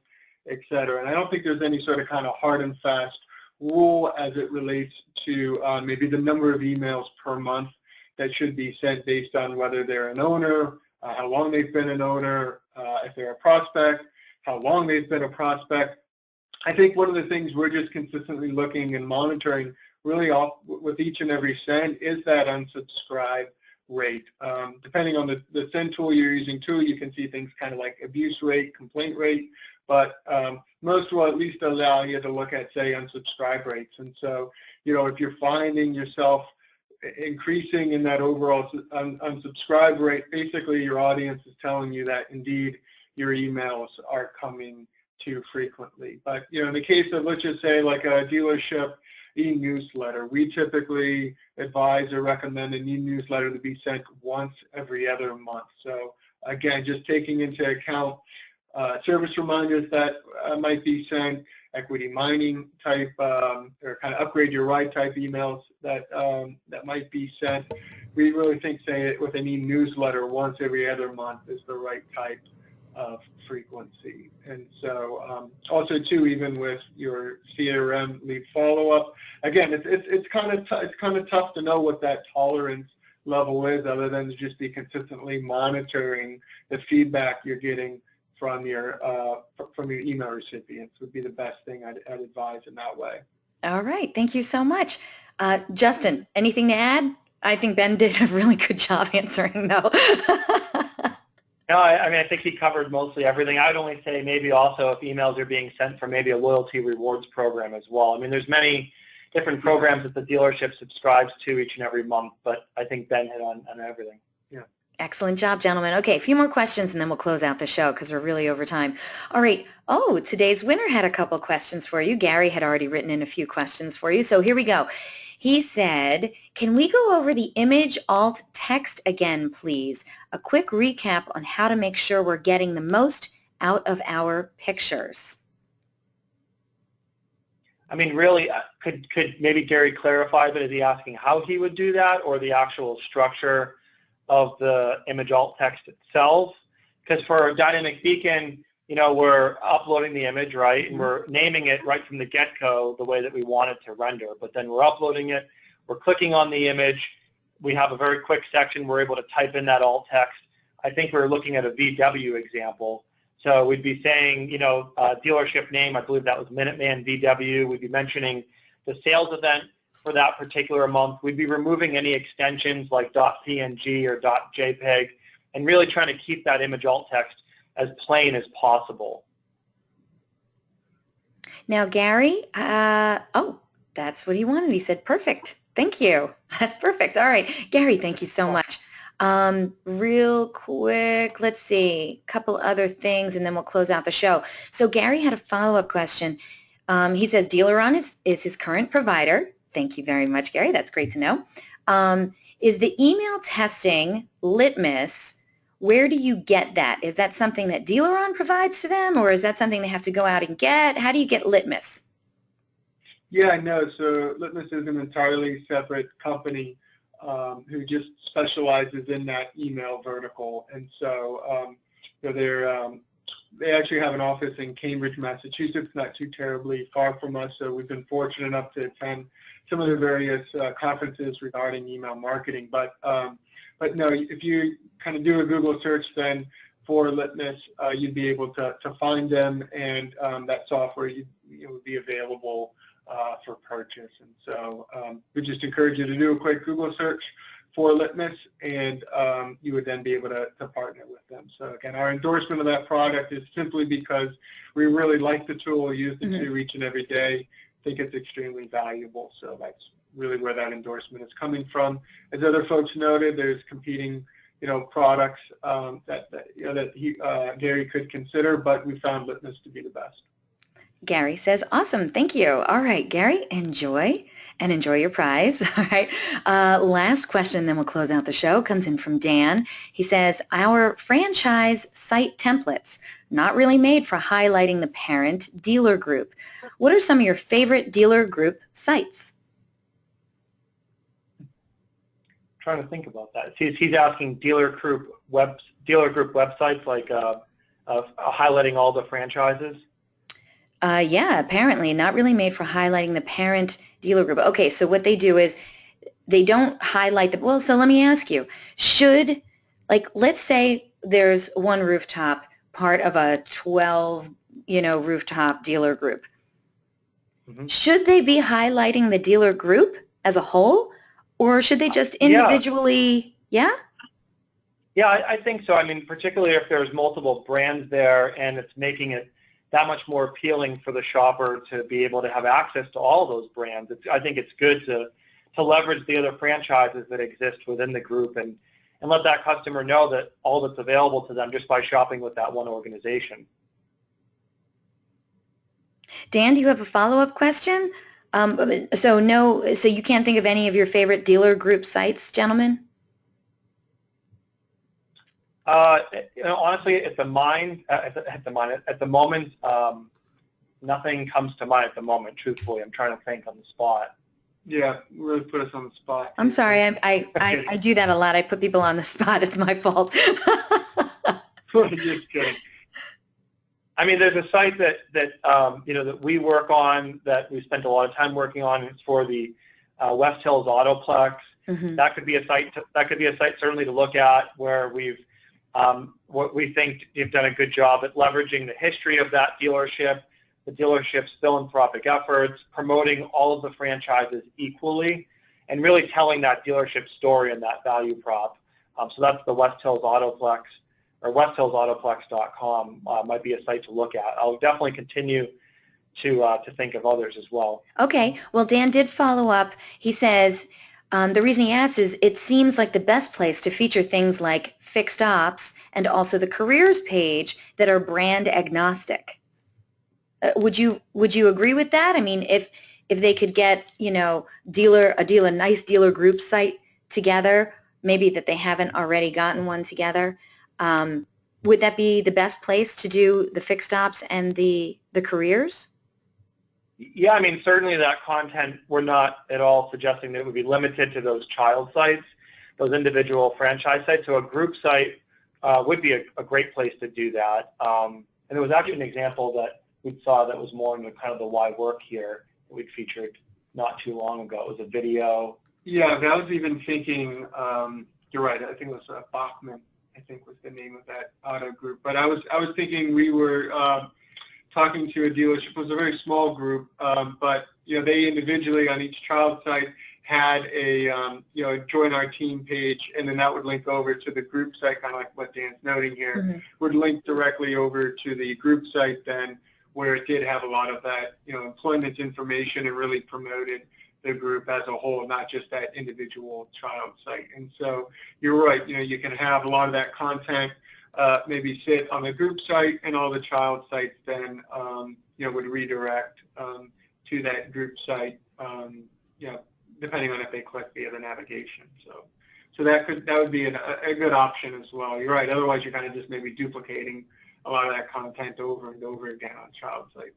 [SPEAKER 2] et cetera. And I don't think there's any sort of kind of hard and fast rule as it relates to maybe the number of emails per month that should be sent based on whether they're an owner, how long they've been an owner, if they're a prospect, how long they've been a prospect. I think one of the things we're just consistently looking and monitoring really off with each and every send is that unsubscribe rate. Depending on the send tool you're using too, you can see things kind of like abuse rate, complaint rate, but most will at least allow you to look at, say, unsubscribe rates. And so, if you're finding yourself increasing in that overall unsubscribe rate, basically your audience is telling you that indeed your emails are coming too frequently. But in the case of, let's just say, like a dealership e-newsletter, we typically advise or recommend an e-newsletter to be sent once every other month. So again, just taking into account service reminders that might be sent, equity mining type or kind of upgrade your ride type emails that that might be sent. We really think, say, with an e-newsletter once every other month is the right type of frequency. And so also too, even with your CRM lead follow-up, again, it's kind of tough to know what that tolerance level is, other than to just be consistently monitoring the feedback you're getting from your email recipients would be the best thing I'd advise in that way.
[SPEAKER 1] All right, thank you so much. Justin, anything to add? I think Ben did a really good job answering, though.
[SPEAKER 3] No, I think he covered mostly everything. I would only say maybe also if emails are being sent from maybe a loyalty rewards program as well. I mean, there's many different programs that the dealership subscribes to each and every month, but I think Ben hit on everything.
[SPEAKER 2] Yeah.
[SPEAKER 1] Excellent job, gentlemen. Okay, a few more questions and then we'll close out the show because we're really over time. All right. Oh, today's winner had a couple questions for you. Gary had already written in a few questions for you. So here we go. He said, can we go over the image alt text again, please? A quick recap on how to make sure we're getting the most out of our pictures.
[SPEAKER 3] I mean, really, could maybe Gary clarify, but is he asking how he would do that or the actual structure of the image alt text itself? Because for a dynamic beacon, we're uploading the image, right, and we're naming it right from the get-go the way that we want it to render. But then we're uploading it, we're clicking on the image, we have a very quick section, we're able to type in that alt text. I think we're looking at a VW example. So we'd be saying, dealership name, I believe that was Minuteman VW. We'd be mentioning the sales event for that particular month. We'd be removing any extensions like .png or .jpeg and really trying to keep that image alt text as plain as possible.
[SPEAKER 1] Now, Gary, oh, that's what he wanted. He said, perfect. Thank you. That's perfect. All right. Gary, thank you so much. Real quick, let's see, a couple other things and then we'll close out the show. So Gary had a follow-up question. He says, DealerOn is his current provider. Thank you very much, Gary. That's great to know. Is the email testing litmus, where do you get that? Is that something that DealerOn provides to them, or is that something they have to go out and get? How do you get litmus?
[SPEAKER 2] Yeah, no. So Litmus is an entirely separate company who just specializes in that email vertical, and so they actually have an office in Cambridge, Massachusetts, not too terribly far from us. So we've been fortunate enough to attend some of the various conferences regarding email marketing. But no, if you kind of do a Google search then for Litmus, you'd be able to find them, and that software would be available for purchase. And so we just encourage you to do a quick Google search for Litmus, and you would then be able to partner with them. So again, our endorsement of that product is simply because we really like the tool, use the tool each and every day, think it's extremely valuable. So that's really where that endorsement is coming from. As other folks noted, there's competing products that Gary could consider, but we found Litmus to be the best.
[SPEAKER 1] Gary says, awesome, thank you. All right, Gary, enjoy your prize. All right, last question, then we'll close out the show, comes in from Dan. He says, our franchise site templates, not really made for highlighting the parent dealer group. What are some of your favorite dealer group sites?
[SPEAKER 3] I'm trying to think about that. He's asking dealer group websites, like highlighting all the franchises.
[SPEAKER 1] Yeah, apparently not really made for highlighting the parent dealer group. Okay, so what they do is they don't highlight the, well, so let me ask you, should, like, let's say there's one rooftop, part of a 12, rooftop dealer group.
[SPEAKER 3] Mm-hmm.
[SPEAKER 1] Should they be highlighting the dealer group as a whole, or should they just individually, yeah?
[SPEAKER 3] Yeah, I think so. I mean, particularly if there's multiple brands there and it's making it that much more appealing for the shopper to be able to have access to all of those brands. I think it's good to leverage the other franchises that exist within the group and let that customer know that all that's available to them just by shopping with that one organization.
[SPEAKER 1] Dan, do you have a follow-up question? So you can't think of any of your favorite dealer group sites, gentlemen?
[SPEAKER 3] Honestly, at the moment, nothing comes to mind at the moment. Truthfully, I'm trying to think on the spot.
[SPEAKER 2] Yeah, really put us on the spot.
[SPEAKER 1] I'm sorry, I do that a lot. I put people on the spot. It's my fault.
[SPEAKER 2] Just kidding.
[SPEAKER 3] I mean, there's a site that that we work on, that we spent a lot of time working on. It's for the West Hills Autoplex.
[SPEAKER 1] Mm-hmm.
[SPEAKER 3] That could be a site. That could be a site certainly to look at, where we've what we think you've done a good job at leveraging the history of that dealership, the dealership's philanthropic efforts, promoting all of the franchises equally, and really telling that dealership story and that value prop. So that's the West Hills Autoplex, or westhillsautoplex.com might be a site to look at. I'll definitely continue to think of others as well.
[SPEAKER 1] Okay. Well, Dan did follow up. He says the reason he asks is it seems like the best place to feature things like fixed ops and also the careers page that are brand agnostic. Would you agree with that? I mean, if they could get a nice dealer group site together, maybe that they haven't already gotten one together, would that be the best place to do the fixed ops and the careers?
[SPEAKER 3] Yeah, I mean, certainly that content, we're not at all suggesting that it would be limited to those child sites, those individual franchise sites. So a group site would be a great place to do that. And there was actually an example that we saw that was more in the kind of the why work here that we'd featured not too long ago. It was a video.
[SPEAKER 2] Yeah, I was even thinking, you're right, I think it was Bachman, I think was the name of that auto group. But I was thinking we were talking to a dealership. It was a very small group, but they individually on each child site had a join our team page, and then that would link over to the group site, kind of like what Dan's noting here. Mm-hmm. Would link directly over to the group site then, where it did have a lot of that employment information and really promoted the group as a whole, not just that individual child site. And so you're right, you can have a lot of that content maybe sit on the group site, and all the child sites then would redirect to that group site, depending on if they click via the navigation. So that would be a good option as well. You're right. Otherwise, you're kind of just maybe duplicating a lot of that content over and over again on child sites.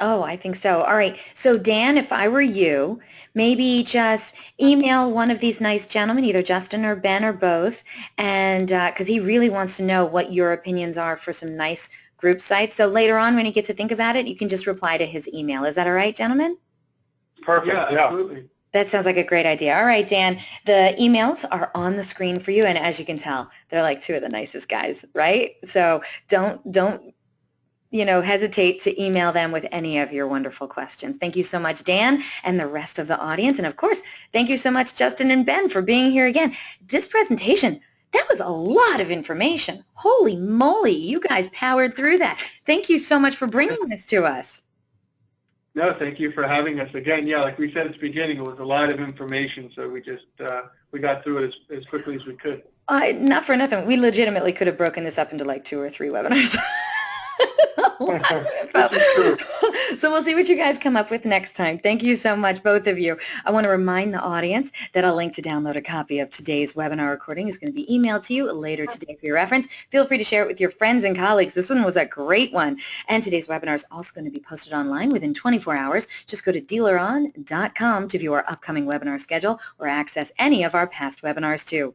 [SPEAKER 1] Oh, I think so. All right. So, Dan, if I were you, maybe just email one of these nice gentlemen, either Justin or Ben or both, and because he really wants to know what your opinions are for some nice group sites. So later on, when he gets to think about it, you can just reply to his email. Is that all right, gentlemen?
[SPEAKER 3] Perfect.
[SPEAKER 2] Yeah, absolutely.
[SPEAKER 1] That sounds like a great idea. All right, Dan, the emails are on the screen for you, and as you can tell, they're like two of the nicest guys, right? So don't hesitate to email them with any of your wonderful questions. Thank you so much, Dan, and the rest of the audience. And of course, thank you so much, Justin and Ben, for being here again. This presentation, that was a lot of information. Holy moly, you guys powered through that. Thank you so much for bringing this to us.
[SPEAKER 2] No, thank you for having us again. Yeah, like we said at the beginning, it was a lot of information, so we just we got through it as quickly as we could.
[SPEAKER 1] Not for nothing. We legitimately could have broken this up into like 2 or 3 webinars. So we'll see what you guys come up with next time. Thank you so much, both of you. I want to remind the audience that a link to download a copy of today's webinar recording is going to be emailed to you later today for your reference. Feel free to share it with your friends and colleagues. This one was a great one. And today's webinar is also going to be posted online within 24 hours. Just go to DealerOn.com to view our upcoming webinar schedule or access any of our past webinars too.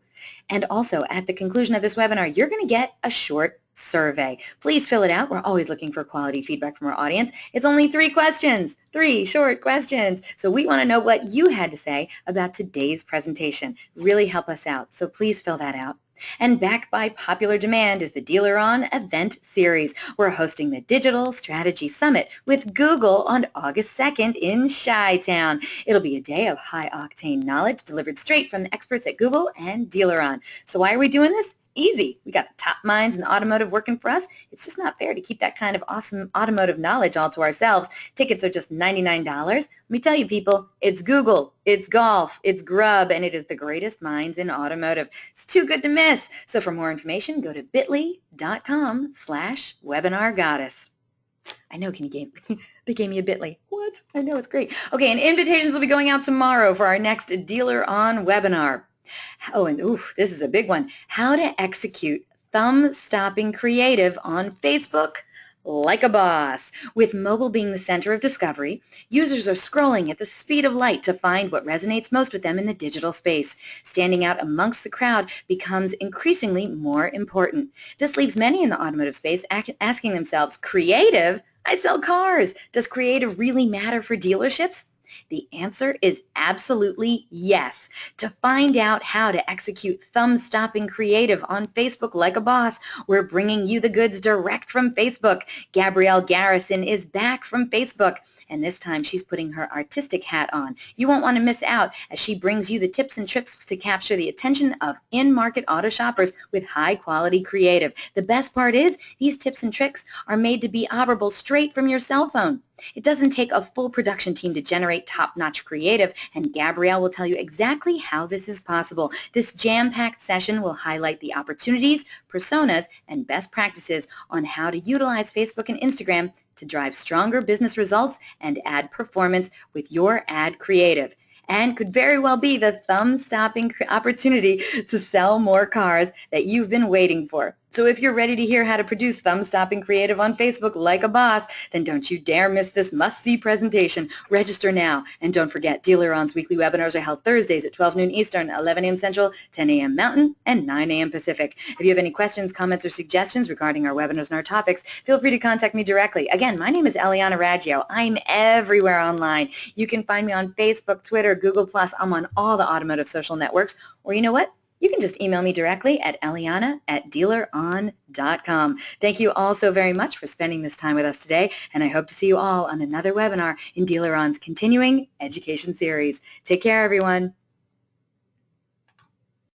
[SPEAKER 1] And also, at the conclusion of this webinar, you're going to get a short survey. Please fill it out. We're always looking for quality feedback from our audience. It's only 3 questions, 3 short questions. So we want to know what you had to say about today's presentation. Really help us out. So please fill that out. And back by popular demand is the DealerOn event series. We're hosting the Digital Strategy Summit with Google on August 2nd in Chi-Town. It'll be a day of high-octane knowledge delivered straight from the experts at Google and DealerOn. So why are we doing this? Easy. We got the top minds in automotive working for us. It's just not fair to keep that kind of awesome automotive knowledge all to ourselves. Tickets are just $99. Let me tell you, people, it's Google, it's golf, it's Grub, and it is the greatest minds in automotive. It's too good to miss. So for more information, go to bit.ly.com/webinargoddess. I know, they gave me a bit.ly. What? I know, it's great. Okay, and invitations will be going out tomorrow for our next DealerOn webinar. Oh, and this is a big one. How to execute thumb-stopping creative on Facebook like a boss. With mobile being the center of discovery, users are scrolling at the speed of light to find what resonates most with them in the digital space. Standing out amongst the crowd becomes increasingly more important. This leaves many in the automotive space asking themselves, creative? I sell cars. Does creative really matter for dealerships? The answer is absolutely yes. To find out how to execute thumb-stopping creative on Facebook like a boss, we're bringing you the goods direct from Facebook. Gabrielle Garrison is back from Facebook, and this time she's putting her artistic hat on. You won't want to miss out as she brings you the tips and tricks to capture the attention of in-market auto shoppers with high-quality creative. The best part is these tips and tricks are made to be operable straight from your cell phone. It doesn't take a full production team to generate top-notch creative, and Gabrielle will tell you exactly how this is possible. This jam-packed session will highlight the opportunities, personas, and best practices on how to utilize Facebook and Instagram to drive stronger business results and ad performance with your ad creative. And could very well be the thumb-stopping opportunity to sell more cars that you've been waiting for. So if you're ready to hear how to produce thumb-stopping creative on Facebook like a boss, then don't you dare miss this must-see presentation. Register now. And don't forget, DealerOn's weekly webinars are held Thursdays at 12 noon Eastern, 11 a.m. Central, 10 a.m. Mountain, and 9 a.m. Pacific. If you have any questions, comments, or suggestions regarding our webinars and our topics, feel free to contact me directly. Again, my name is Eliana Raggio. I'm everywhere online. You can find me on Facebook, Twitter, Google+. I'm on all the automotive social networks. Or you know what? You can just email me directly at eliana@dealeron.com. Thank you all so very much for spending this time with us today, and I hope to see you all on another webinar in DealerOn's continuing education series. Take care, everyone.